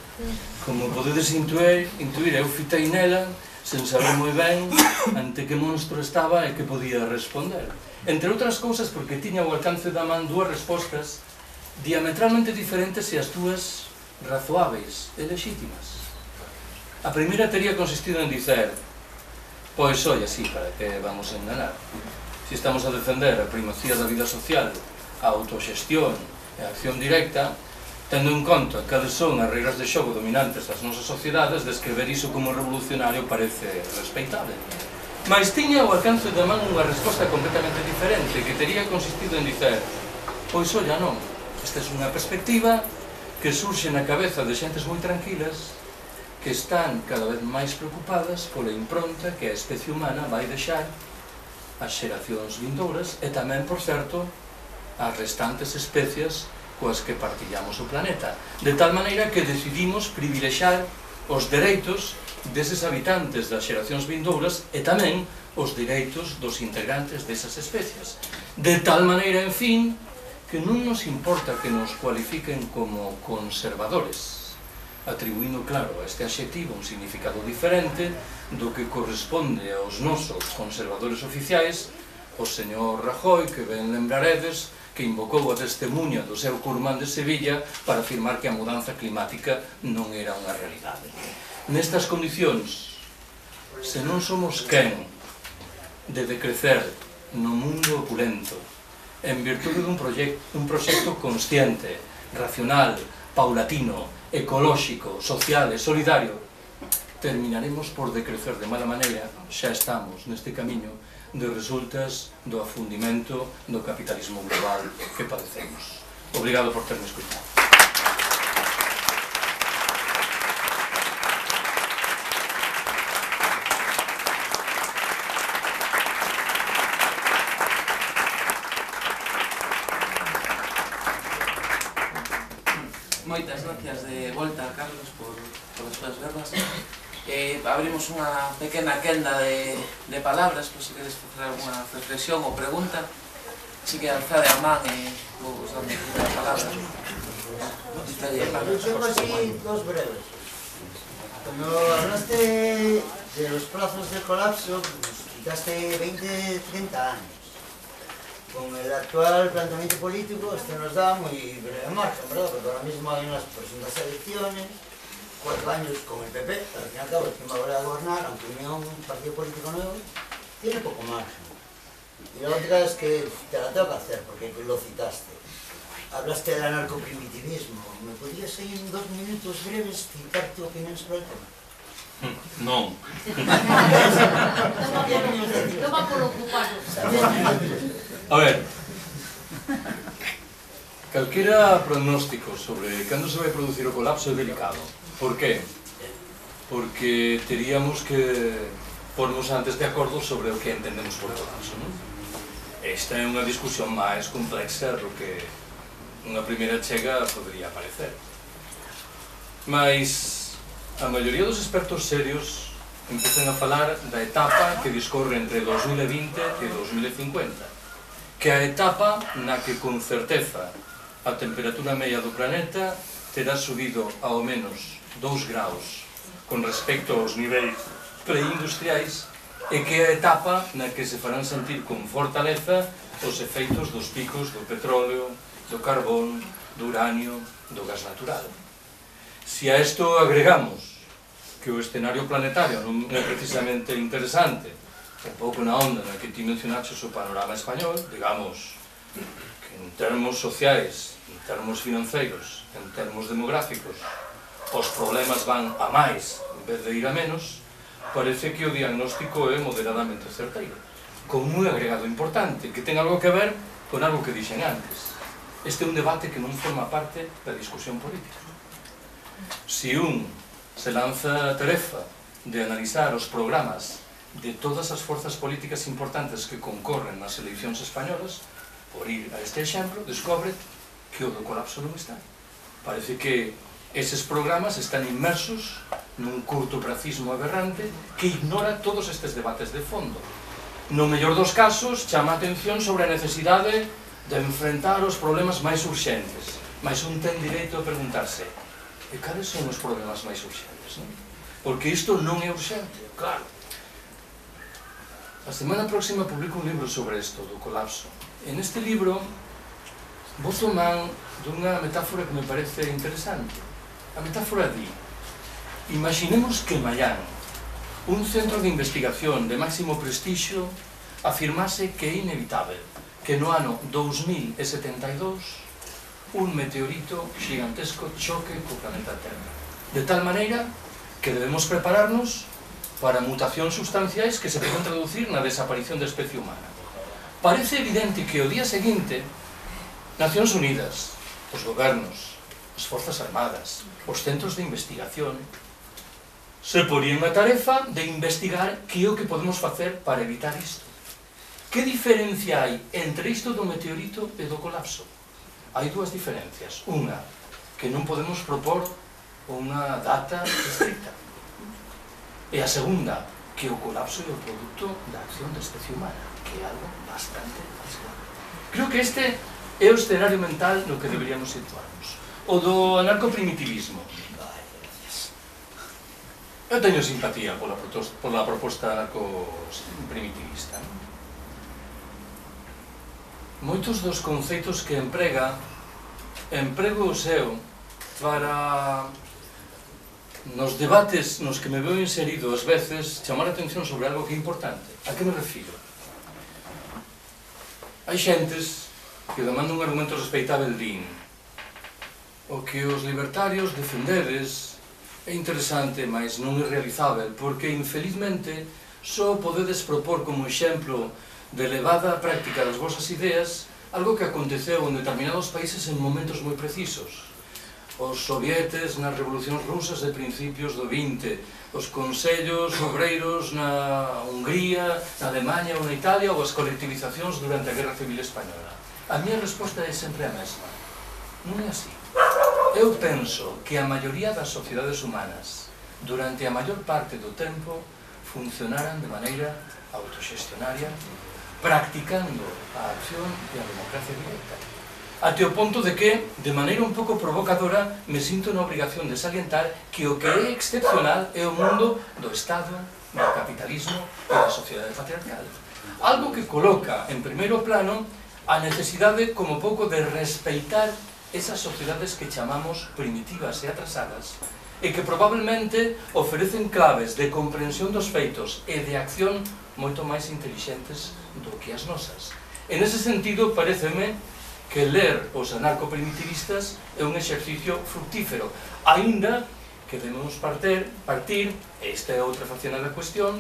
Como podedes intuir, eu fitei nela sen saber moi ben ante que monstro estaba e que podía responder. Entre outras cousas porque tiña ao alcance da man dúas respostas diametralmente diferentes e as dúas razoáveis e legítimas. A primeira tería consistido en dicer: pois, oi, así, para que vamos a enganar? Se estamos a defender a primacía da vida social, a autoxestión e a acción directa, tendo en conta cales son as regras de xogo dominantes das nosas sociedades, descrever iso como revolucionario parece respeitable. Mais tiña ao alcance da man unha resposta completamente diferente, que tería consistido en dicer: pois, olla, non, esta é unha perspectiva que surxe na cabeza de xentes moi tranquilas que están cada vez máis preocupadas pola impronta que a especie humana vai deixar ás xeracións vindouras e tamén, por certo, ás restantes especies coas que partillamos o planeta, de tal maneira que decidimos privilexar os dereitos deses habitantes das xeracións vindouras e tamén os dereitos dos integrantes desas especies, de tal maneira, en fin, que non nos importa que nos cualifiquen como conservadores, atribuindo, claro, a este adxetivo un significado diferente do que corresponde aos nosos conservadores oficiais, o señor Rajoy, que ben lembraredes, que invocou a testemunha do seu curmán de Sevilla para afirmar que a mudanza climática non era unha realidade. Nestas condicións, se non somos quen de decrecer no mundo opulento, en virtude dun proxecto consciente, racional, paulatino, ecolóxico, social e solidario, terminaremos por decrecer de mala maneira, xa estamos neste camiño, de resultas do afundimento do capitalismo global que padecemos. Obrigado por terme escuchado. Moitas gracias de volta, Carlos, por as súas verbas. Abrimos unha pequena quenda de palabras, por se queres facer alguna reflexión ou pregunta. Así que alzade a man e vos dando a palabra. Eu tengo así dos breves. Cuando hablaste de los plazos de colapso, quitaste 20-30 años. Con el actual planteamiento político, esto nos da muy breve margen, ¿verdad? Porque ahora mismo hay unas próximas elecciones, 4 años con el PP, al fin y al cabo, el que va a volver a gobernar, aunque Unión, un partido político nuevo, tiene poco margen. Y la otra es que te la tengo que hacer, porque lo citaste. Hablaste del anarcoprimitivismo. ¿Me podrías ahí en 2 minutos breves citar tu opinión sobre el tema? Non. Toma por ocupado. A ver, calquera pronóstico sobre cando se vai producir o colapso é delicado. Por que? Porque teríamos que pornos antes de acordo sobre o que entendemos por colapso, non? Esta é unha discusión máis complexa do que unha primeira chega podería parecer. Mais a maioría dos expertos serios empezan a falar da etapa que discorre entre 2020 e 2050, que é a etapa na que con certeza a temperatura media do planeta terá subido ao menos 2 graus con respecto aos niveis preindustriais e que é a etapa na que se farán sentir con fortaleza os efeitos dos picos do petróleo, do carbón, do uranio, do gas natural. Si a isto agregamos que o escenario planetario non é precisamente interesante, un pouco na onda na que ti mencionaches o panorama español, digamos que en termos sociais, en termos financeiros, en termos demográficos, os problemas van a máis en vez de ir a menos, parece que o diagnóstico é moderadamente certeiro, con un agregado importante que ten algo que ver con algo que dixen antes. Este é un debate que non forma parte da discusión política. Si un se lanza a tarefa de analizar os programas de todas as forzas políticas importantes que concorren nas eleicións españolas, por ir a este exemplo, descobre que o do colapso non está. Parece que eses programas están inmersos nun curtopracismo aberrante que ignora todos estes debates de fondo. No mellor dos casos, chama a atención sobre a necesidade de enfrentar os problemas máis urxentes, mas un ten direito a preguntarse: e cales son os problemas máis urxentes, non? Porque isto non é urxente, claro. A semana próxima publico un libro sobre isto, do colapso. En este libro boto man dunha metáfora que me parece interesante. A metáfora di: imaginemos que mañán un centro de investigación de máximo prestixio afirmase que é inevitável que no ano 2072 un meteorito gigantesco choque co planeta Terra, de tal maneira que debemos prepararnos para mutacións substanciais que se poden traducir na desaparición da especie humana. Parece evidente que o día seguinte Nacións Unidas, os gobernos, as forzas armadas, os centros de investigación se porían a tarefa de investigar que é o que podemos facer para evitar isto. Que diferencia hai entre isto do meteorito e do colapso? Hai 2 diferencias. Unha, que non podemos propor unha data estricta. E a segunda, que o colapso é o produto da acción da especie humana, que é algo bastante máis grave. Creo que este é o escenario mental no que deberíamos situarnos. O do anarcoprimitivismo. Eu teño simpatía pola proposta anarcoprimitivista. Moitos dos conceitos que emprego o seu para nos debates nos que me veo inserido ás veces chamar a atención sobre algo que é importante. A que me refiro? Hai xentes que demanda un argumento respeitável din: o que os libertarios defendedes é interesante, mas non é realizável, porque infelizmente só podedes propor como exemplo de elevada práctica das vosas ideas algo que aconteceu en determinados países en momentos moi precisos. Os sovietes nas revolucións rusas de principios do 20, os consellos obreiros na Hungría, na Alemanha ou na Italia, ou as colectivizacións durante a Guerra Civil Española. A miña resposta é sempre a mesma: non é así. Eu penso que a maioría das sociedades humanas durante a maior parte do tempo funcionaran de maneira autoxestionaria, practicando a acción e a democracia directa. Até o punto de que, de maneira un pouco provocadora, me sinto na obrigación de salientar que o que é excepcional é o mundo do Estado, do capitalismo e da sociedade patriarcal. Algo que coloca en primeiro plano a necesidade como pouco de respeitar esas sociedades que chamamos primitivas e atrasadas e que probablemente ofrecen claves de comprensión dos feitos e de acción moito máis intelixentes do que as nosas. En ese sentido, pareceme que ler os anarcoprimitivistas é un exercicio fructífero, aínda que debemos partir, e esta é outra facción da cuestión,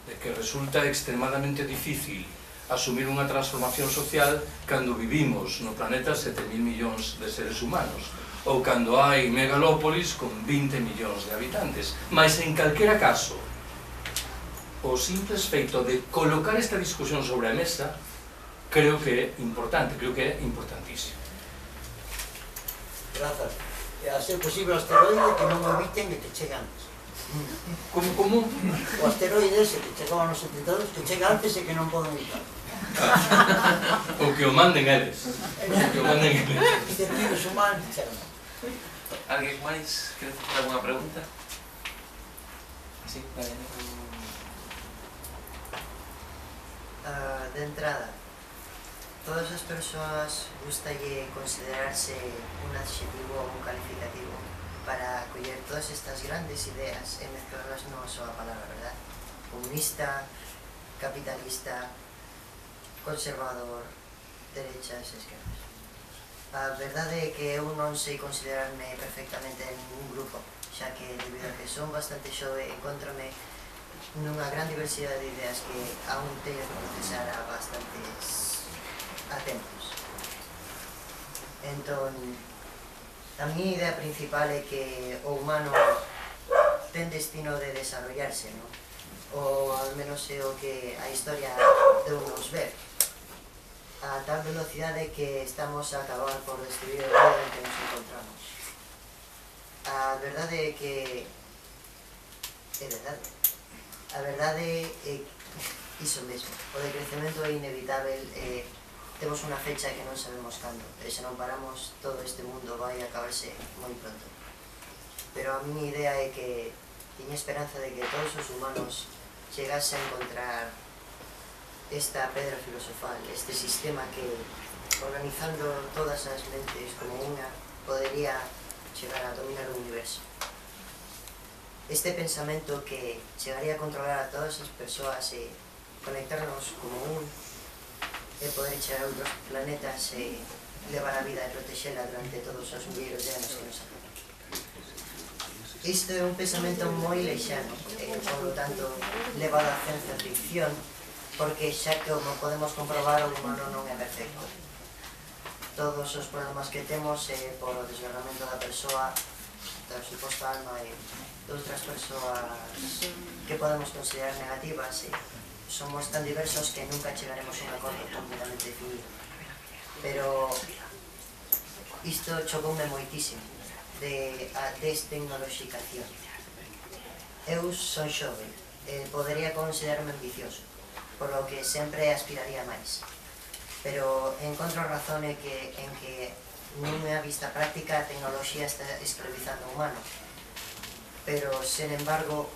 de que resulta extremadamente difícil asumir unha transformación social cando vivimos no planeta 7.000 millóns de seres humanos ou cando hai megalópolis con 20 millóns de habitantes. Mas en calquera caso, o simples feito de colocar esta discusión sobre a mesa creo que é importante, creo que é importantísimo. Grazas. E a ser posible o asteroide que non o eviten e que chegue antes. Como? O asteroide ese que chegaba nos 72, que chega antes e que non poden evitar. O que o manden eles. O que o manden eles. Este virus humano chegan. Alguén máis quere facer alguna pregunta? Sí, vale. De entrada, todas as persoas gustalle considerarse un adxetivo ou un calificativo para coller todas estas grandes ideas e mezclarlas nunha soa palabra, verdad? Comunista, capitalista, conservador, derechas e esquerdas. A verdade é que eu non sei considerarme perfectamente en ningún grupo, xa que debido a que son bastante xove encontrome nunha gran diversidade de ideas que aún teño que procesar a bastantes tempos. Entón, a miña idea principal é que o humano ten destino de desarrollarse, non? Ou ao menos é o que a historia deu-nos ver. A tal velocidade que estamos a acabar por destruir o mundo en que nos encontramos. A verdade é que é verdade. A verdade é iso mesmo. O decrecemento é inevitable e temos unha fecha que non sabemos cando. E se non paramos, todo este mundo vai acabarse moi pronto. Pero a miña idea é que tiña esperanza de que todos os humanos chegase a encontrar esta pedra filosofal, este sistema que, organizando todas as mentes como unha, podería chegar a dominar o universo. Este pensamento que chegaría a controlar a todas as persoas e conectarnos como un e poder chegar a outros planetas e levar a vida e protexela durante todos os milleiros de anos que nos acaban. Isto é un pensamento moi lexano e, por lo tanto, levado a ciencia ficción, porque xa que como podemos comprobar o humano non é perfecto. Todos os problemas que temos é por o desgranamento da persoa, da suposta alma e de outras persoas que podemos considerar negativas e somos tan diversos que nunca chegaremos a un acordo completamente definido. Pero isto chocoume moitísimo de a destecnoloxicación. Eu son xove e podería considerarme ambicioso, por lo que sempre aspiraría máis. Pero encontro razón en que nunha vista práctica a tecnoloxía está esclavizando o humano. Pero, sen embargo,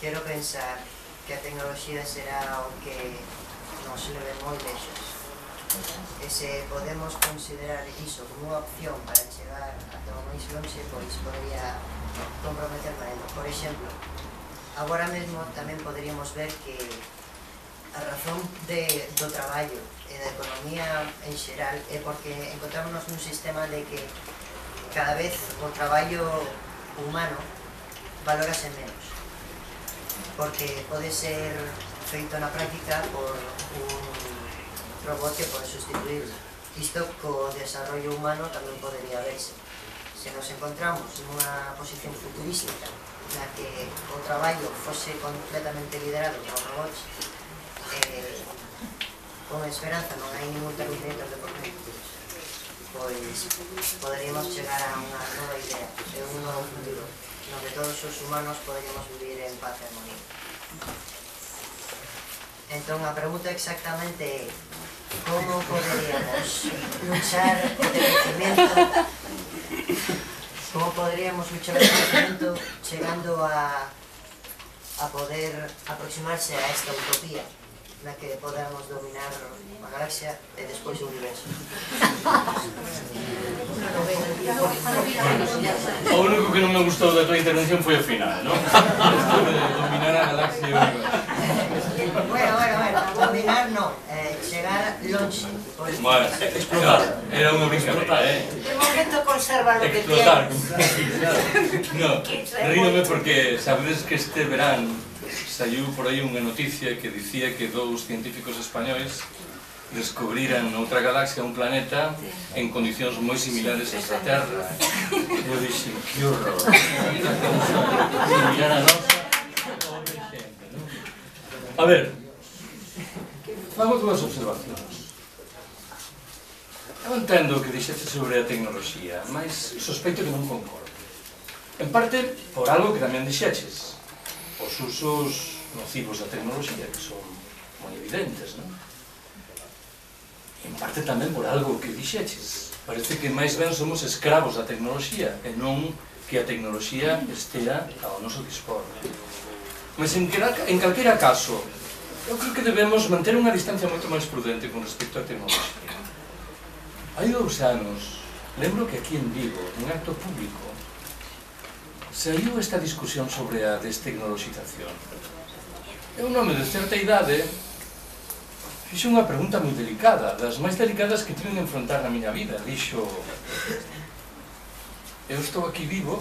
quero pensar que a tecnoloxía será o que nos leve moi lexos. E se podemos considerar iso como unha opción para chegar ata o máis longe, pois podería comprometerme a ello. Por exemplo, agora mesmo tamén poderíamos ver que a razón do traballo e da economía en xeral é porque encontrámonos nun sistema de que cada vez o traballo humano valórase menos, porque pode ser feito na práctica por un robot que pode sustituirlo. Isto co desarrollo humano tamén podería verse. Se nos encontramos nunha posición futurística na que o traballo fose completamente liderado por robots, con esperanza non hai ningún Terminator de por medio. pois poderíamos chegar a unha nova idea, e un novo futuro, no que todos os humanos poderíamos vivir en paz e armonía. Entón, a pregunta exactamente é como poderíamos luchar o crecimiento, como poderíamos luchar o crecimiento chegando a poder aproximarse a esta utopía na que podamos dominar a galaxia e despois o universo. O único que non me gustou da tua intervención foi o final, non? Esto de dominar a galaxia e o universo. Bueno, dominar non, chegar longe. Bueno, claro, era unha brincadeira, De momento conserva lo que explotar. tienes. No, ríome porque sabedes que este verán saiu por aí unha noticia que dicía que 2 científicos españois descubriran noutra galaxia un planeta en condicións moi similares ás da Terra. Eu dixen, que horror. Similar a nosa, pobre xente, non? A ver, fago 2 observacións. Eu entendo o que dixete sobre a tecnoloxía, mas sospeito que non concordo. En parte, por algo que tamén dixeches, os usos nocivos da tecnoloxía, que son moi evidentes, non? En parte tamén por algo que dixeches. Parece que máis ben somos escravos da tecnoloxía e non que a tecnoloxía estea ao noso dispor. Mas en calquera caso, eu creo que debemos manter unha distancia moito máis prudente con respecto á tecnoloxía. Hai 2 anos, lembro que aquí en Vigo, nun acto público, saiu esta discusión sobre a destecnoloxización. E un home de certa idade fixo unha pregunta moi delicada, das máis delicadas que tiven de enfrontar na miña vida. Dixo: eu estou aquí vivo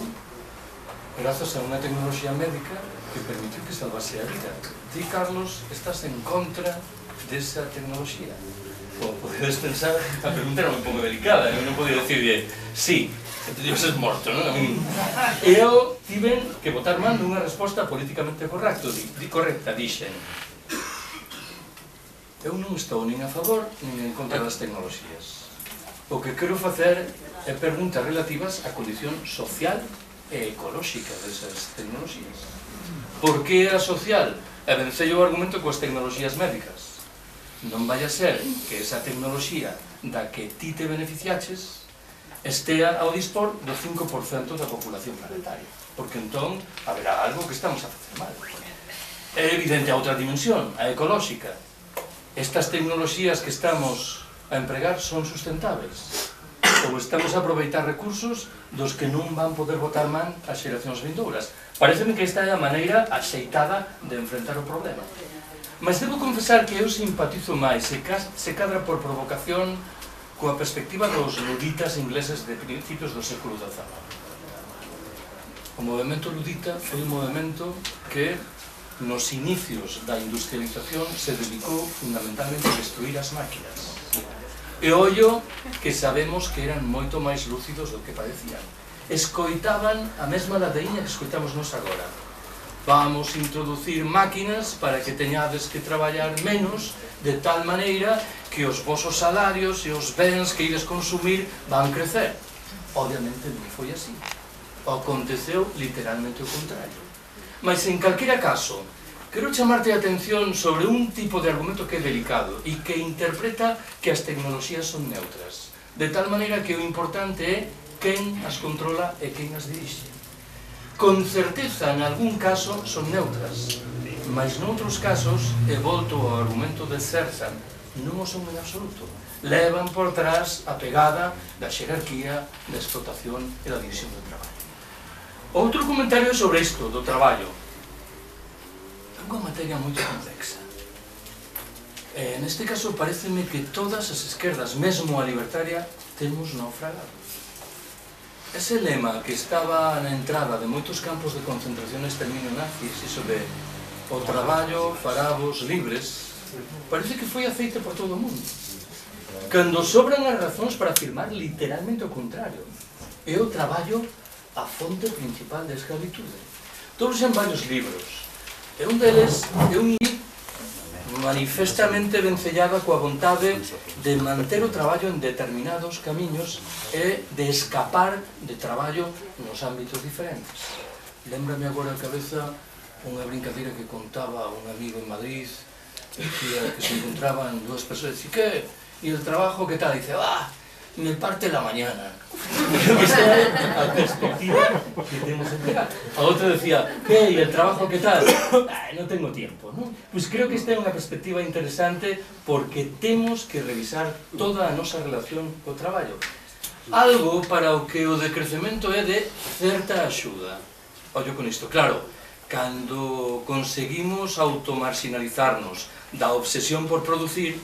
grazas a unha tecnoloxía médica que permitiu que salvase a vida. Ti, Carlos, estás en contra desa tecnoloxía? Como podedes pensar, a pregunta era un pouco delicada, eu non podía decirle sí, que te debes morto, non? E eu tiven que botar man dunha resposta políticamente correcta, dixen: eu non estou nin a favor nin en contra das tecnoloxías. O que quero facer é preguntas relativas á condición social e ecolóxica desas tecnoloxías. Por que a social? E vencei o argumento coas tecnoloxías médicas. Non vai a ser que esa tecnoloxía da que ti te beneficiaches estea ao dispor do 5% da populación planetaria, porque entón haberá algo que estamos a facer mal. É evidente a outra dimensión, a ecolóxica. Estas tecnoloxías que estamos a empregar son sustentables, ou estamos a aproveitar recursos dos que non van poder botar man as xeracións vindouras. Pareceme que esta é a maneira axeitada de enfrentar o problema. Mas debo confesar que eu simpatizo máis, se cadra por provocación, coa perspectiva dos luditas ingleses de principios do século XIX. O movemento ludita foi un movemento que nos inicios da industrialización se dedicou fundamentalmente a destruir as máquinas. E ollo que sabemos que eran moito máis lúcidos do que parecían. Escoitaban a mesma ladeíña que escoitamos nos agora. Vamos introducir máquinas para que teñades que traballar menos, de tal maneira que os vosos salarios e os bens que ides consumir van crecer. Obviamente non foi así. Aconteceu literalmente o contrario. Mas en calquera caso, quero chamarte a atención sobre un tipo de argumento que é delicado e que interpreta que as tecnoloxías son neutras, de tal maneira que o importante é quen as controla e quen as dirixe. Con certeza, en algún caso, son neutras, mas noutros casos, e volto ao argumento de Cerza, non o son en absoluto. Levan por trás a pegada da xerarquía, da explotación e da división do traballo. Outro comentario sobre isto, do traballo. É unha materia moito complexa. Neste caso, pareceme que todas as esquerdas, mesmo a libertaria, temos naufragado. Ese lema que estaba na entrada de moitos campos de concentración exterminio nazis, iso de o traballo faravos libres, parece que foi aceite por todo o mundo. Cando sobran as razóns para afirmar literalmente o contrario. É o traballo a fonte principal da esclavitude. Todos en varios libros. E un deles é un manifestamente vencellada coa vontade de manter o traballo en determinados camiños e de escapar de traballo nos ámbitos diferentes. Lémbrame agora a cabeza unha brincadeira que contaba un amigo en Madrid, decía que se encontraban dúas persoas e dicía, ¿y el trabajo qué tal? Dice, me parte la mañana. Esa é a perspectiva que temos que pegar. A outra decía, ¿qué? ¿Y el trabajo qué tal? No tengo tiempo, ¿no? Pois creo que esta é unha perspectiva interesante porque temos que revisar toda a nosa relación co traballo. Algo para o que o decrecemento é de certa axuda. Ollo con isto, claro, cando conseguimos automarginalizarnos da obsesión por producir,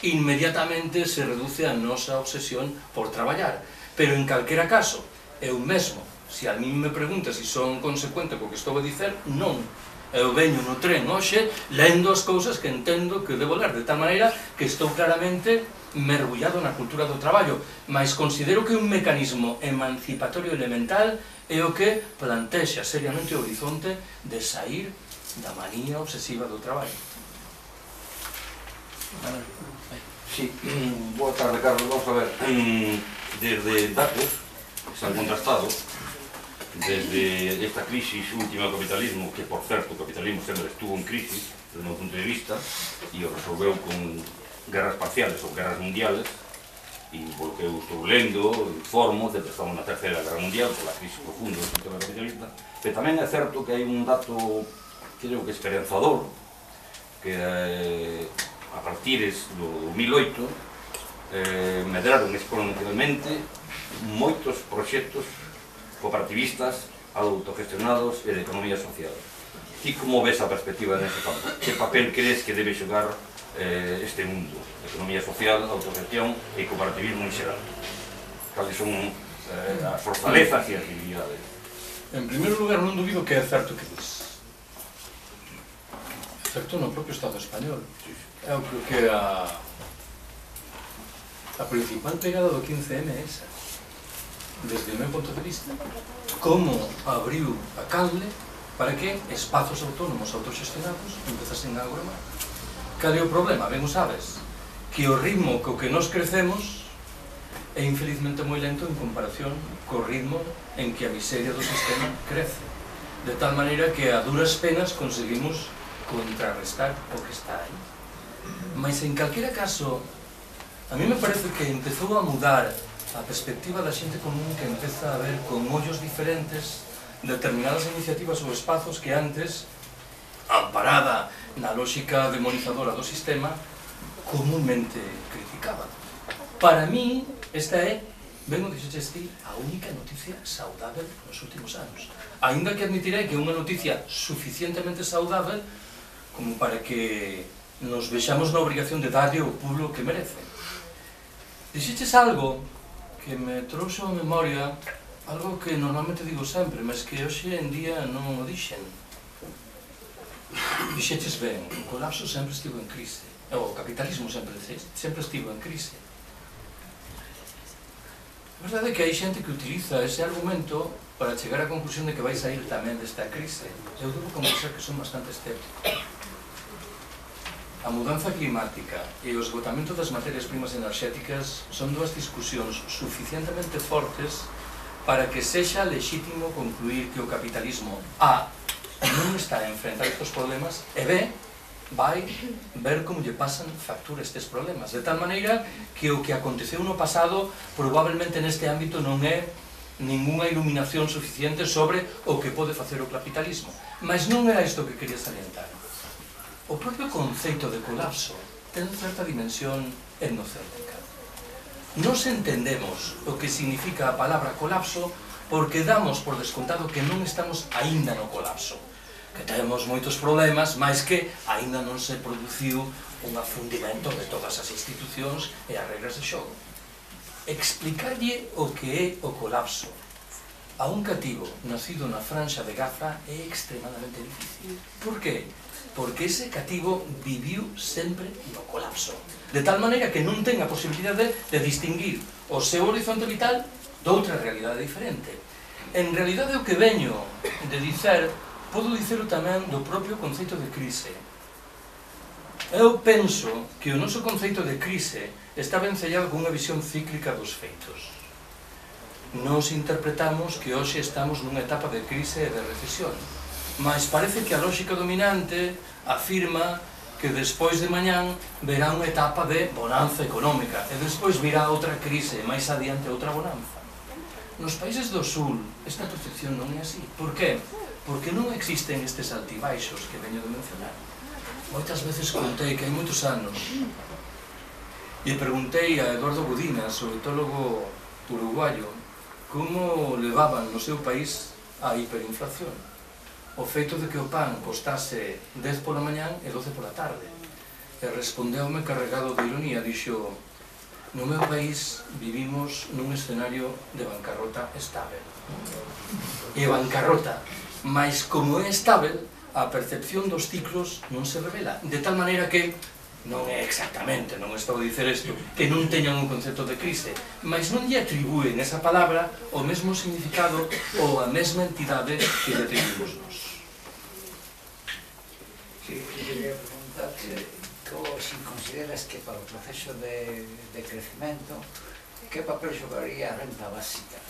inmediatamente se reduce a nosa obsesión por traballar. Pero en calquera caso, eu mesmo, se a min me pregunta se son consecuente co que estou a dicer, non. Eu veño no tren hoxe lendo as cousas que entendo que debo ler, de tal maneira que estou claramente mergullado na cultura do traballo, mas considero que un mecanismo emancipatorio elemental é o que plantexa seriamente o horizonte de sair da manía obsesiva do traballo. Sí, boa tarde, Carlos. Vamos a ver, desde datos que se han contrastado, desde esta crisis última do capitalismo, que por certo o capitalismo sempre estuvo en crisis desde o meu punto de vista e o resolveu con guerras parciales ou guerras mundiales, e porque eu estou lendo, informo, de que estamos na terceira guerra mundial pola crisis profunda do sistema capitalista, pero tamén é certo que hai un dato, creo que esperanzador, que a partires do 2008 medraron exponencialmente moitos proxectos cooperativistas, autogestionados e de economía social. Ti como ves a perspectiva nese campo? Que papel crees que debe xogar este mundo? Economía social, autogestión e cooperativismo en xeral. Cales son as fortalezas e as debilidades? En primeiro lugar, non dubido que é certo que dis. É certo no propio Estado español. Eu creo que a principal pegada do 15M é esa. Desde o meu ponto de vista, como abriu a canle para que espazos autónomos autoxestionados empezasen a agromar. Cal é o problema? Ben o sabes, que o ritmo co que nos crecemos é infelizmente moi lento en comparación co ritmo en que a miseria do sistema crece. De tal maneira que a duras penas conseguimos contrarrestar o que está aí. Mas en calquera caso, a mí me parece que empezou a mudar a perspectiva da xente común, que empeza a ver con ollos diferentes determinadas iniciativas ou espazos que antes, amparada na lógica demonizadora do sistema, comúnmente criticaban. Para mí, esta é, ben o dixeches ti, a única noticia saudável nos últimos anos. Ainda que admitirei que é unha noticia suficientemente saudável como para que nos vexamos na obrigación de darlle o pulo que merece. Dixeches algo que me trouxe a memoria, algo que normalmente digo sempre, mas que hoxe en día non o dixen. Dixeches ben, o colapso sempre estivo en crise, o capitalismo sempre estivo en crise. A verdade é que hai xente que utiliza ese argumento para chegar á conclusión de que vai sair tamén desta crise. Eu debo confesar que son bastante escéptico. A mudanza climática e o esgotamento das materias primas enerxéticas son dúas discusións suficientemente fortes para que sexa lexítimo concluir que o capitalismo A non está a enfrentar estes problemas e B vai ver como lle pasan factura estes problemas, de tal maneira que o que aconteceu no pasado probablemente neste ámbito non é ningunha iluminación suficiente sobre o que pode facer o capitalismo. Mas non era isto que quería salientar. O propio conceito de colapso ten certa dimensión etnocéntrica. Nos entendemos o que significa a palabra colapso porque damos por descontado que non estamos aínda no colapso, que temos moitos problemas, mas que aínda non se produciu un afundimento de todas as institucións e as regras de xogo. Explicarlle o que é o colapso a un cativo nacido na franxa de Gaza é extremadamente difícil. Por que? Porque ese cativo viviu sempre no colapso, de tal maneira que non ten a posibilidade de distinguir o seu horizonte vital doutra realidade diferente. En realidade, o que veño de dicer, podo dicero tamén do propio conceito de crise. Eu penso que o noso conceito de crise está vencellado con unha visión cíclica dos feitos. Nos interpretamos que hoxe estamos nunha etapa de crise e de recesión, mas parece que a lógica dominante afirma que despois de mañán verá unha etapa de bonanza económica e despois virá outra crise e máis adiante outra bonanza. Nos países do sur esta percepción non é así. Por qué? Porque non existen estes altibaixos que veño de mencionar. Moitas veces contei que hai moitos anos e preguntei a Eduardo Budinas, o etólogo uruguayo, como levaban no seu país a hiperinflación. O feito de que o pan costase 10 pola mañán e 12 pola tarde. E respondeume carregado de ironía, dixo: no meu país vivimos nun escenario de bancarrota estável. E bancarrota, mas como é estável, a percepción dos ciclos non se revela, de tal maneira que non é exactamente, non estou a dicer isto, que non teñan un concepto de crise, mas non lle atribúen esa palabra o mesmo significado ou a mesma entidade que lle atribuimos nós. Sí, quería preguntarte, si consideras que para o proceso de crecemento, que papel xogaría a renta básica?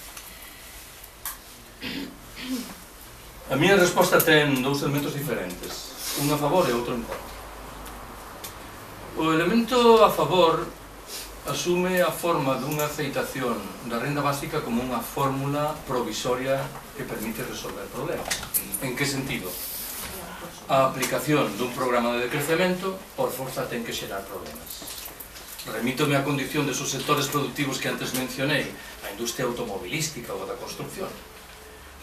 A miña resposta ten dous elementos diferentes, un a favor e outro en contra. O elemento a favor asume a forma dunha aceitación da renda básica como unha fórmula provisoria que permite resolver problemas. En que sentido? A aplicación dun programa de decrecemento por forza ten que xerar problemas. Remítome á condición desos sectores productivos que antes mencionei, a industria automobilística ou a da construcción.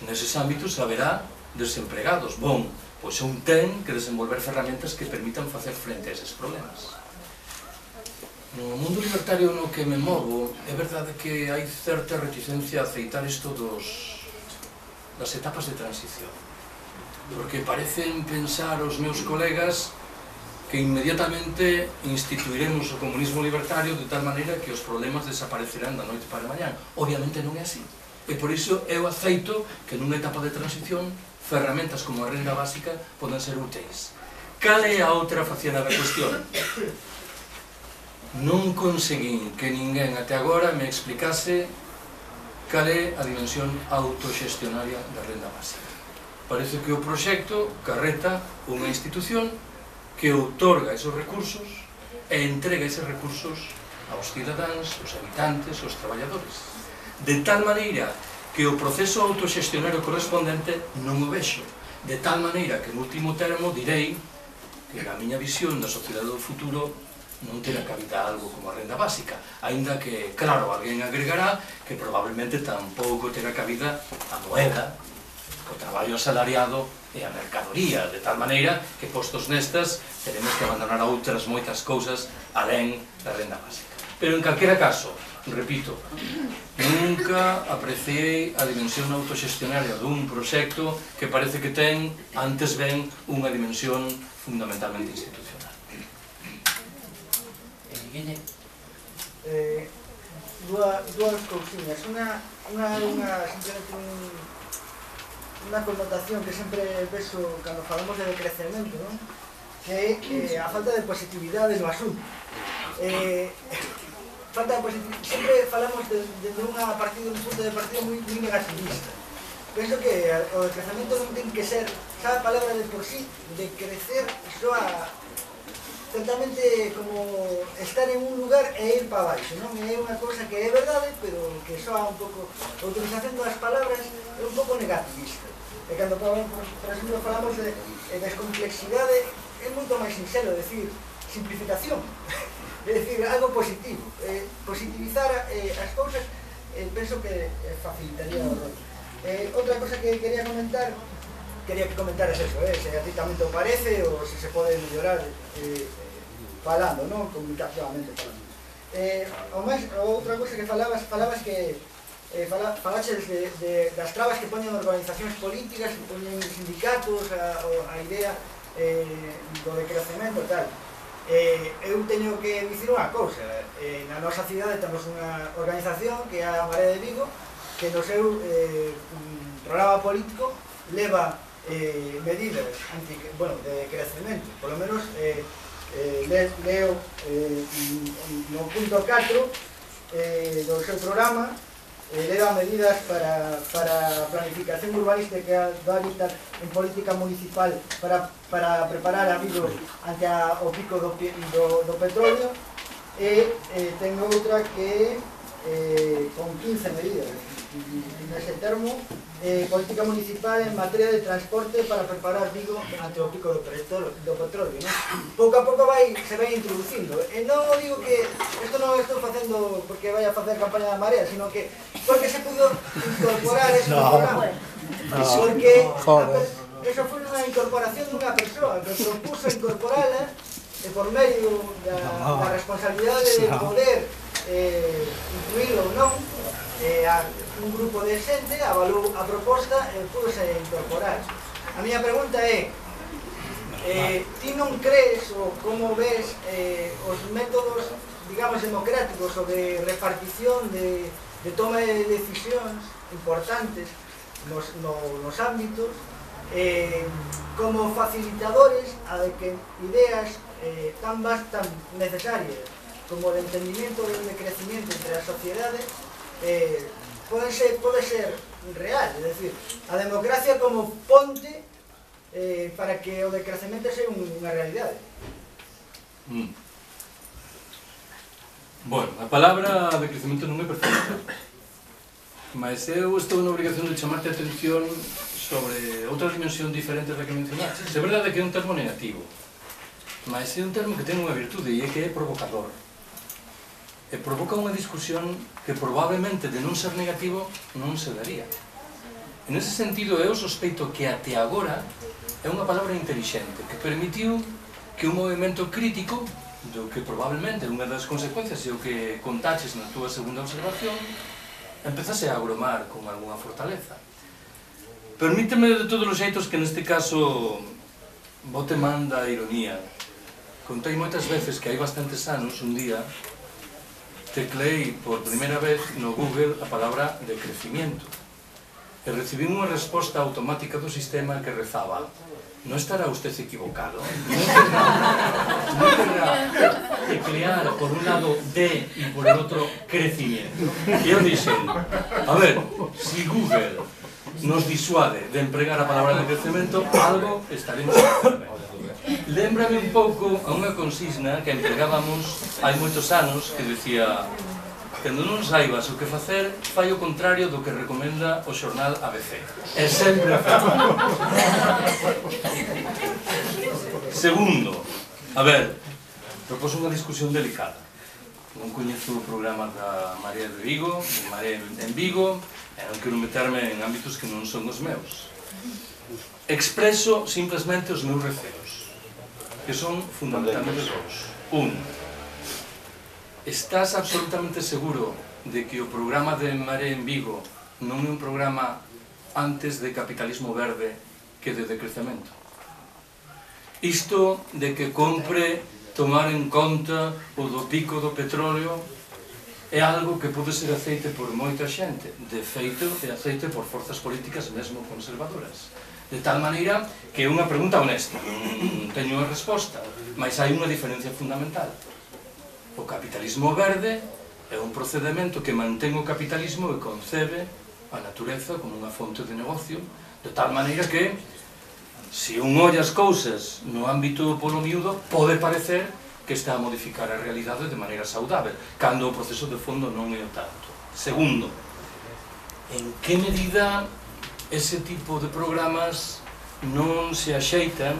Neses ámbitos haberá desempregados. Bon, pois un ten que desenvolver ferramentas que permitan facer frente a eses problemas. No mundo libertario no que me movo, é verdade que hai certa reticencia a aceitar isto das etapas de transición. Porque parecen pensar os meus colegas que inmediatamente instituiremos o comunismo libertario de tal maneira que os problemas desaparecerán da noite para mañán. Obviamente non é así. E por iso eu aceito que nunha etapa de transición ferramentas como a renda básica poden ser úteis. Cal é a outra faceta da cuestión? Non conseguín que ninguén até agora me explicase cal é a dimensión autoxestionaria da renda básica. Parece que o proxecto carreta unha institución que outorga esos recursos e entrega eses recursos aos cidadáns, aos habitantes, aos traballadores. De tal maneira que o proceso autoxestionario correspondente non o vexo. De tal maneira que, en último termo, direi que na miña visión da sociedade do futuro non terá cabida algo como a renda básica, aínda que, claro, alguén agregará que probablemente tampouco terá cabida a moeda, o traballo asalariado e a mercadoría, de tal maneira que, postos nestas, teremos que abandonar outras moitas cousas alén da renda básica. Pero, en calquera caso, repito, nunca apreciei a dimensión autoxestionaria dun proxecto que parece que ten, antes ben, unha dimensión fundamentalmente institucional. Guille? Dúas cousiñas. Simplemente unha connotación que sempre vexo cando falamos de decrecemento, non? Que é a falta de positividade no asunto. Sempre falamos desde un punto de partida moi negativista. Penso que o decrecemento non ten que ser, xa a palabra de por sí, de crecer, soa certamente como estar en un lugar e ir para baixo, non? É unha cousa que é verdade, pero que soa un pouco, a utilización das palabras é un pouco negativista. E cando, por exemplo, falamos de descomplexidade, é moito máis sincero, decir, simplificación. É dicir, algo positivo. Positivizar as cousas, penso que facilitaría o rollo. Outra cosa que quería que comentaras eso, se a ti tamén te parece ou se pode mellorar falando, non? Comunicativamente falando. Outra cosa que falabas que falaches das trabas que poñen organizacións políticas, que poñen sindicatos, a idea do decrecemento e tal. Eu teño que dicir unha cousa, na nosa cidade temos unha organización que é a Marea de Vigo, que no seu programa político leva medidas de crecemento, polo menos leo no punto 4 do seu programa, leva medidas para a planificación urbanística do hábitat en política municipal para preparar a Vigo ante o pico do petróleo, e ten outra que con 15 medidas nese termo, política municipal en materia de transporte para preparar Vigo ante o pico do petróleo, ¿no? Pouco a pouco se vai introducindo, e non digo que isto non estou facendo porque vai a facer campaña da Marea, sino que porque se pudo incorporar ese programa, porque eso foi unha incorporación dunha persoa que propuso incorporala por medio da responsabilidade de poder incluílo ou non. Un grupo de xente avalou a proposta e pudose incorporar. A miña pregunta é, ti non crees ou como ves os métodos, digamos, democráticos ou de repartición de toma de decisións importantes nos ámbitos como facilitadores a de que ideas tan necesarias como o entendimiento e o crecimiento entre as sociedades pode ser real, é dicir, a democracia como ponte para que o decrecemento sea unha realidade. Bueno, a palabra decrecemento non é perfecta, mas eu estou na obrigación de chamarte a atención sobre outra dimensión diferente da que mencionaste. É verdade que é un termo negativo, mas é un termo que ten unha virtude e é que é provocador. E provoca unha discusión que probablemente de non ser negativo non se daría. En ese sentido, eu sospeito que até agora é unha palabra inteligente que permitiu que un movimento crítico do que probablemente unha das consecuencias é o que contaches na túa segunda observación empezase a agromar con algunha fortaleza. Permíteme de todos os xeitos que neste caso bote man da ironía. Contei moitas veces que hai bastantes anos, un día, tecleei por primeira vez no Google a palabra decrecimiento e recibí unha resposta automática do sistema que rezaba: non estará usted equivocado? Non querrá teclear por un lado de y por el otro crecimiento. E eu dixen, a ver, si Google nos disuade de empregar a palabra decrecimiento, algo estaremos a ver. Lémbrame un pouco a unha consigna que empregábamos hai moitos anos que decía: cando non saibas o que facer, fai o contrario do que recomenda o xornal ABC. É sempre a facer. Segundo, a ver, proposo unha discusión delicada. Non coñezo o programa da Marea de Vigo, de Marea en Vigo, e non quero meterme en ámbitos que non son os meus. Expreso simplesmente os meus receos, que son fundamentalmente dous. Un, estás absolutamente seguro de que o programa de Marea en Vigo non é un programa antes de capitalismo verde que de decrecemento? Isto de que compre tomar en conta o do pico do petróleo é algo que pode ser aceite por moita xente. De feito, é aceite por forzas políticas mesmo conservadoras. De tal maneira que é unha pregunta honesta, non teño a resposta, mas hai unha diferencia fundamental. O capitalismo verde é un procedimento que mantén o capitalismo e concebe a natureza como unha fonte de negocio, de tal maneira que, se un olla as cousas no ámbito polo miúdo, pode parecer que está a modificar a realidade de maneira saudável, cando o proceso de fondo non é o tanto. Segundo, en que medida ese tipo de programas non se axeitan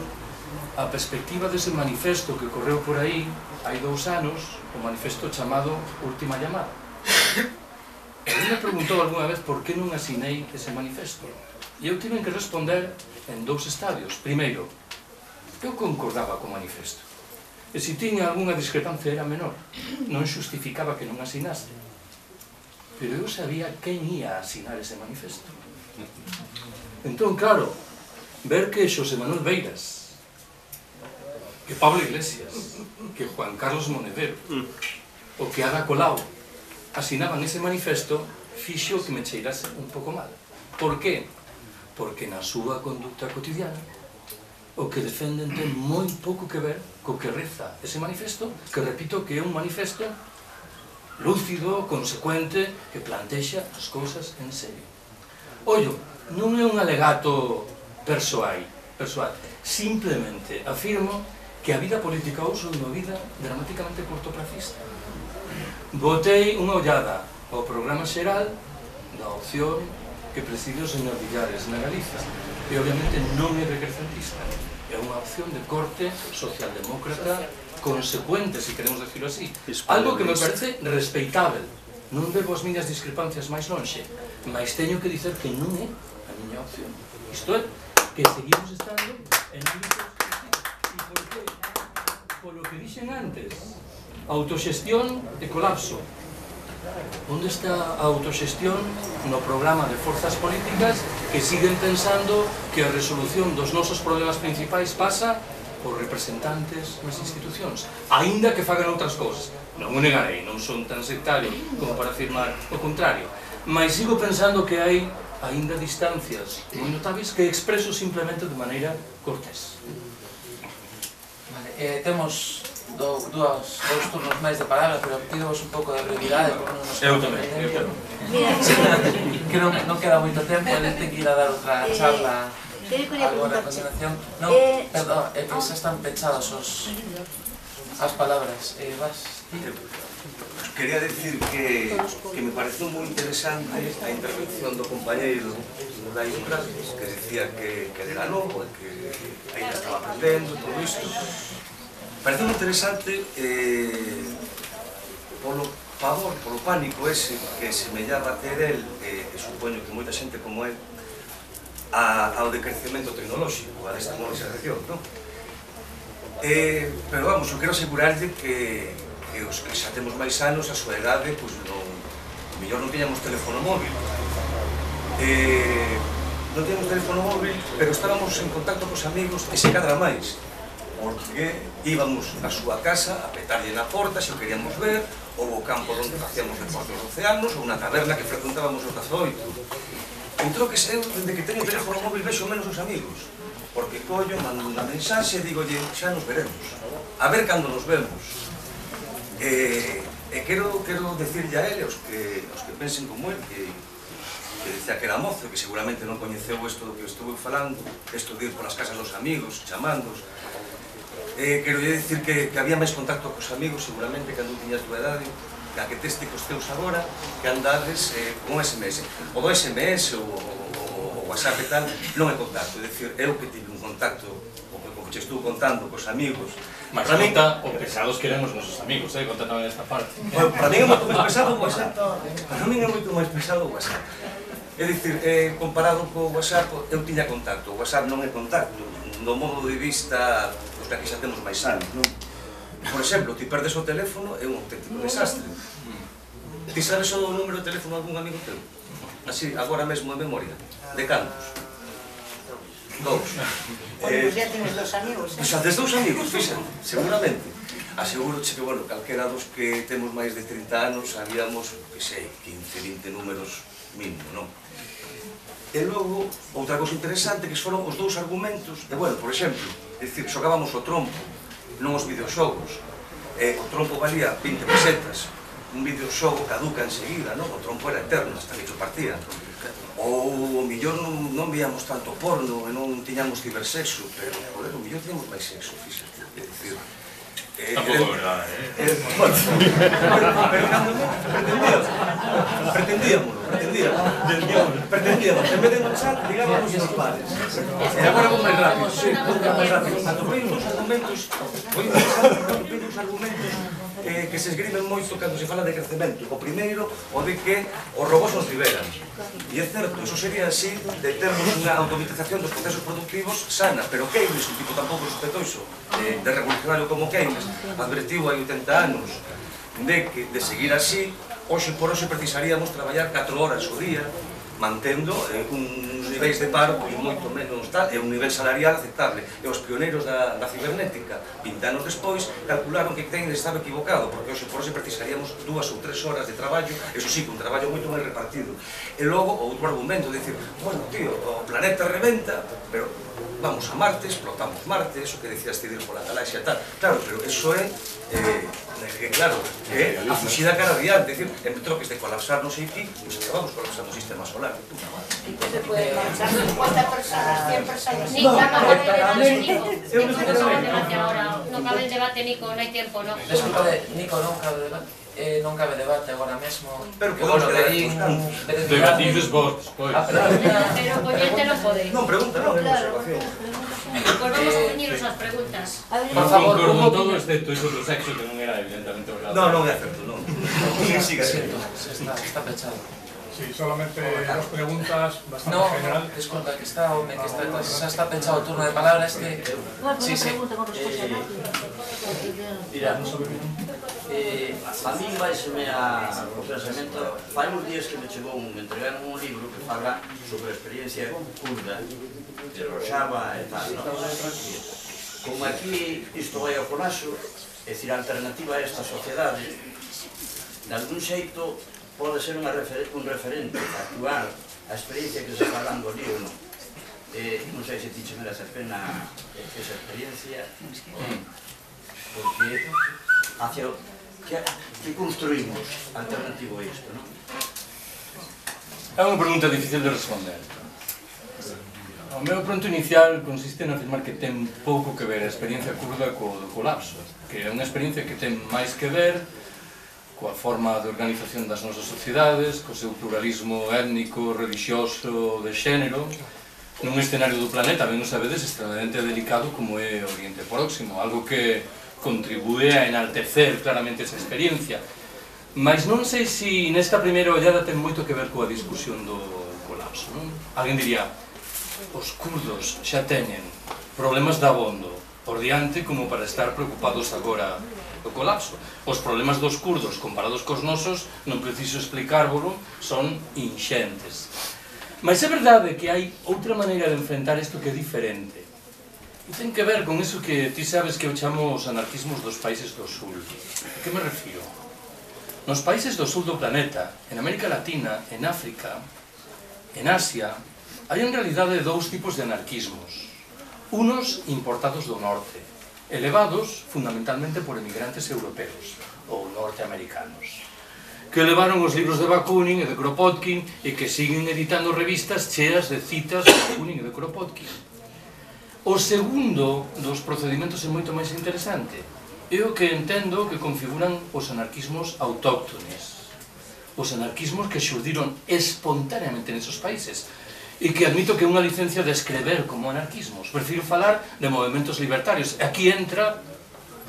a perspectiva dese manifesto que correu por aí hai 2 anos, o manifesto chamado Última Llamada. Alguén me preguntou algunha vez por que non asinei ese manifesto. E eu tive que responder en 2 estadios. Primeiro, eu concordaba co manifesto. E se tiña algunha discrepancia era menor. Non xustificaba que non asinase. Pero eu sabía quen ia asinar ese manifesto. Entón, claro, ver que Xosé Manuel Beiras, que Pablo Iglesias, que Juan Carlos Monedero, o que Ada Colau asinaban ese manifesto, fixo que me cheirase un pouco mal. Por qué? Porque na súa conducta cotidiana o que defenden ten moi pouco que ver co que reza ese manifesto, que repito que é un manifesto lúcido, consecuente, que plantexa as cousas en serio. Ollo, non é un alegato persoal, simplemente afirmo que a vida política hoxe é unha vida dramáticamente cortoplacista. Botei unha ollada ao programa xeral da opción que preside o señor Villares na Galiza e obviamente non é decrecentista, é unha opción de corte socialdemócrata consecuente, se queremos decirlo así, algo que me parece respeitável. Non debo as miñas discrepancias máis lonxe, mas teño que dicer que non é a miña opción. Isto é, que seguimos estando en ámbitos... E por qué? Por lo que dixen antes, autoxestión e colapso. Onde está a autoxestión no programa de forzas políticas que siguen pensando que a resolución dos nosos problemas principais pasa por representantes nas institucións, aínda que fagan outras cousas? Non o negarei, non son tan sectario como para afirmar o contrario, mas sigo pensando que hai aínda distancias moi notables que expreso simplemente de maneira cortés. Temos dous turnos máis de palabra, pero pidovos un pouco de brevidade, porque non nos que non queda moito tempo, ele ten que ir a dar outra charla agora a continuación. Non, perdón, é que xa están pechados as palabras. Vas? Quería decir que me pareceu moi interesante a intervención do compañeiro da Iucra, que decía que era novo e que ainda estaba aprendendo todo isto. Pareceu interesante polo pavor, polo pánico ese que semellaba ter el, e supoño que moita xente como el, ao decrecemento tecnolóxico, a desta modernización, non? Pero vamos, eu quero asegurarlle que os que xa temos máis anos, a súa idade, pois mellor non tiñamos teléfono móvil. Non tiñamos teléfono móvil, pero estábamos en contacto cos amigos e se cadra máis, porque íbamos á súa casa a petarlle na porta se o queríamos ver, ou ao campo onde facíamos deportes dos océanos, ou unha taberna que frecuentábamos os 18. Entón que eu, dende que teño teléfono móvil, vexo menos os amigos, porque collo, mando unha mensaxe e digolle, xa nos veremos, a ver cando nos vemos. E quero decirlle a ele, aos que pensen como ele, que dicía que era mozo, que seguramente non coñeceu isto do que estuve falando, isto de ir polas casas dos amigos, chamándos. Quero dicir que había máis contacto cos amigos, seguramente, cando tiñas túa idade, que a que teste cos teus agora, que andades con SMS. O do SMS ou o WhatsApp e tal, non é contacto, é dicir, eu que tive un contacto, o que che estuve contando cos amigos. Mas conta o pesados que eran os nosos amigos, conta tamén esta parte. Para mí é moito máis pesado o WhatsApp. Para mí é moito máis pesado o WhatsApp. É dicir, comparado co WhatsApp, eu tiña contacto. O WhatsApp non é contacto, do modo de vista dos que aquí xa temos máis anos, non? Por exemplo, ti perdes o teléfono, é un auténtico desastre. Ti sabes o número de teléfono de algún amigo teu? Así, agora mesmo en memoria. De cantos? Dous. Pois ya tienes dos amigos. Xa tes dous amigos, fíxate, seguramente. Aseguroche que, bueno, calquera dos que temos máis de 30 anos, habíamos, que sei, 15, 20 números mínimo, non? E logo, outra cousa interesante, que foron os dous argumentos, e, bueno, por exemplo, é dicir, xogábamos o trompo, non os videoxogos. O trompo valía 20 pesetas, un videoxogo caduca enseguida, non? O trompo era eterno, hasta que xo partía. Ou o millor non víamos tanto porno e non tiñamos cibersexo, pero, joder, o millor tiñamos máis sexo, fíxate. É dicir... Tampouco é verdade, Pretendíamos, en vez de marchar, ligábamos aos padres. E agora vou máis rápido, sí, vou máis rápido. Atopei uns argumentos, que se esgrimen moito cando se fala de crecemento. O primeiro, o de que os robós nos liberan. E é certo, iso sería así de termos unha automatización dos procesos productivos sana, pero Keynes, un tipo tampouco sospeitoso, de revolucionario como Keynes, advertiu hai 80 anos de que, de seguir así, hoxe por hoxe precisaríamos traballar 4 horas o día, mantendo uns niveis de paro moito menos tal, e un nivel salarial aceptable. E os pioneiros da cibernética, 20 anos despois, calcularon que Keynes estaba equivocado, porque hoxe por hoxe precisaríamos 2 ou 3 horas de traballo, eso sí, un traballo moito máis repartido. E logo, outro argumento, de dicir, bueno, tío, o planeta reventa, pero vamos a Marte, explotamos Marte, eso que decías de ir pola galaxia e tal. Claro, pero eso é, claro, é a fuxida cara adiante, é dicir, en troques de colapsar no sei que, pois acabamos colapsando o sistema solar. Se puede marchar 50 personas, 100 personas. Nico, no cabe el debate, Nico. No cabe el debate, Nico, no hai tempo, no. Desculpa, Nico, non cabe debate. Non cabe debate agora mesmo. Pero podemos debatides vos despois. Pero poñente non pode. Non, pregunta, non, é unha observación. Pois vamos a ceñirnos as preguntas. Por favor, con todo excepto iso do sexo que non era evidentemente verdade. Non, non é certo, non. Siga sendo. Está pechado. Sí, solamente dos preguntas bastante general. No, disculpa, que está xa está pechado o turno de palabras, que... Sí, sí. Mira, a min vaiseme o pensamento. Fai uns días que me chegou, me entregaron un libro que fala sobre a experiencia kurda de Rojava e tal, non? Como aquí isto vai ao colapso, é dicir, a alternativa a esta sociedade, de algún xeito pode ser un referente actual a experiencia que se está falando ali ou non. Non sei se ti che merece a pena esa experiencia, porque hacia que construímos alternativo a isto, non? É unha pregunta difícil de responder. O meu pronto inicial consiste en afirmar que ten pouco que ver a experiencia kurda co do colapso, que é unha experiencia que ten máis que ver coa forma de organización das nosas sociedades, co seu pluralismo étnico, religioso, de xénero, nun escenario do planeta, ben o sabedes, extremadamente delicado como é o Oriente Próximo, algo que contribúe a enaltecer claramente esa experiencia. Mas non sei se nesta primeira ollada ten moito que ver coa discusión do colapso, non? Alguén diría, os kurdos xa teñen problemas de abondo por diante como para estar preocupados agora do colapso. Os problemas dos kurdos comparados cos nosos, non preciso explicárvolo, son inxentes. Mas é verdade que hai outra maneira de enfrentar isto que é diferente. E ten que ver con iso que ti sabes que eu chamo os anarquismos dos países do sul. A que me refiro? Nos países do sul do planeta, en América Latina, en África, en Asia, hai en realidade dous tipos de anarquismos. Unos importados do norte, elevados fundamentalmente por emigrantes europeos ou norteamericanos, que levaron os libros de Bakunin e de Kropotkin e que siguen editando revistas cheas de citas de Bakunin e de Kropotkin. O segundo dos procedimentos é moito máis interesante. É o que entendo que configuran os anarquismos autóctones. Os anarquismos que xurdiron espontaneamente nesos países e que admito que é unha licencia de escrever como anarquismos. Prefiro falar de movimentos libertarios. Aquí entra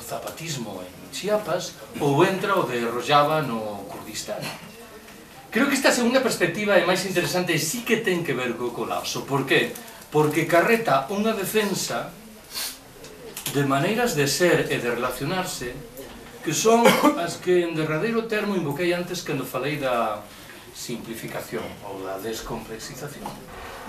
o zapatismo en Chiapas ou entra o de Rojava no Kurdistán. Creo que esta segunda perspectiva é máis interesante e sí que ten que ver co colapso. Por qué? Porque carreta unha defensa de maneiras de ser e de relacionarse que son as que en derradeiro termo invoquei antes cando falei da simplificación ou da descomplexización,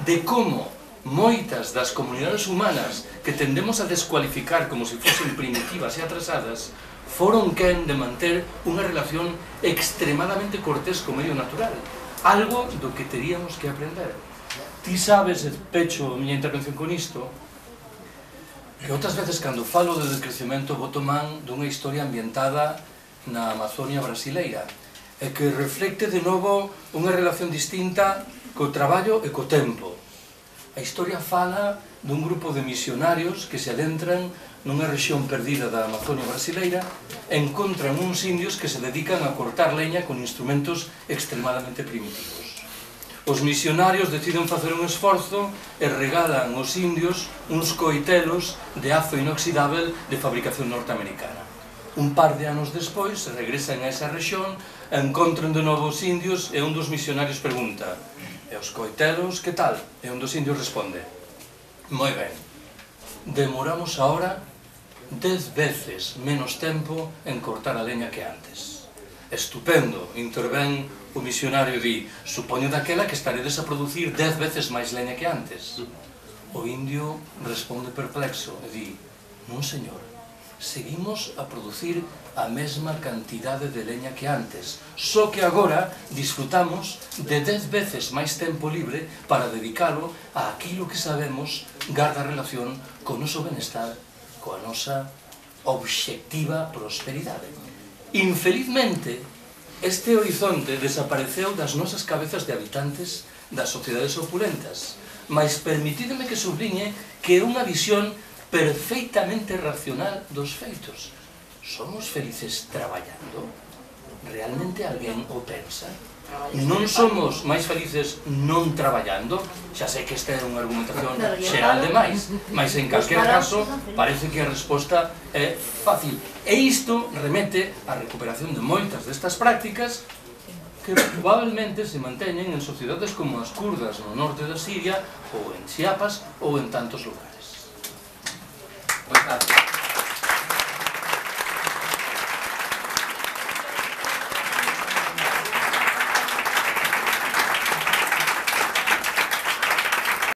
de como moitas das comunidades humanas que tendemos a descualificar como se fosen primitivas e atrasadas foron quen de manter unha relación extremadamente cortés co medio natural, algo do que teríamos que aprender. Ti sabes, e pecho a miña intervención con isto, que outras veces cando falo de decrecemento boto man dunha historia ambientada na Amazonia brasileira, e que reflecte de novo unha relación distinta co traballo e co tempo. A historia fala dun grupo de misionarios que se adentran nunha rexión perdida da Amazonia brasileira e encontran uns indios que se dedican a cortar leña con instrumentos extremadamente primitivos. Os misionarios deciden facer un esforzo e regalan aos indios uns coitelos de azo inoxidável de fabricación norteamericana. Un par de anos despois regresan a esa rexión, encontran de novo os indios e un dos misionarios pregunta: "E os coitelos, que tal?" E un dos indios responde: "Moi ben, demoramos agora 10 veces menos tempo en cortar a leña que antes." Estupendo, intervén o misionario di, supoño daquela que estaredes a producir 10 veces máis leña que antes. O indio responde perplexo e di, non señor, seguimos a producir a mesma cantidade de leña que antes, só que agora disfrutamos de 10 veces máis tempo libre para dedicalo a aquilo que sabemos garda relación co noso benestar, coa nosa obxectiva prosperidade. Infelizmente, este horizonte desapareceu das nosas cabezas de habitantes das sociedades opulentas, mas permitideme que subliñe que é unha visión perfeitamente racional dos feitos. Somos felices traballando? Realmente alguén o pensa? Non somos máis felices non traballando? Xa sei que esta é unha argumentación xeral demais, mas en calquera caso parece que a resposta é fácil. E isto remete á recuperación de moitas destas prácticas que probablemente se manteñen en sociedades como as kurdas no norte da Siria ou en Chiapas ou en tantos lugares. Pues nada.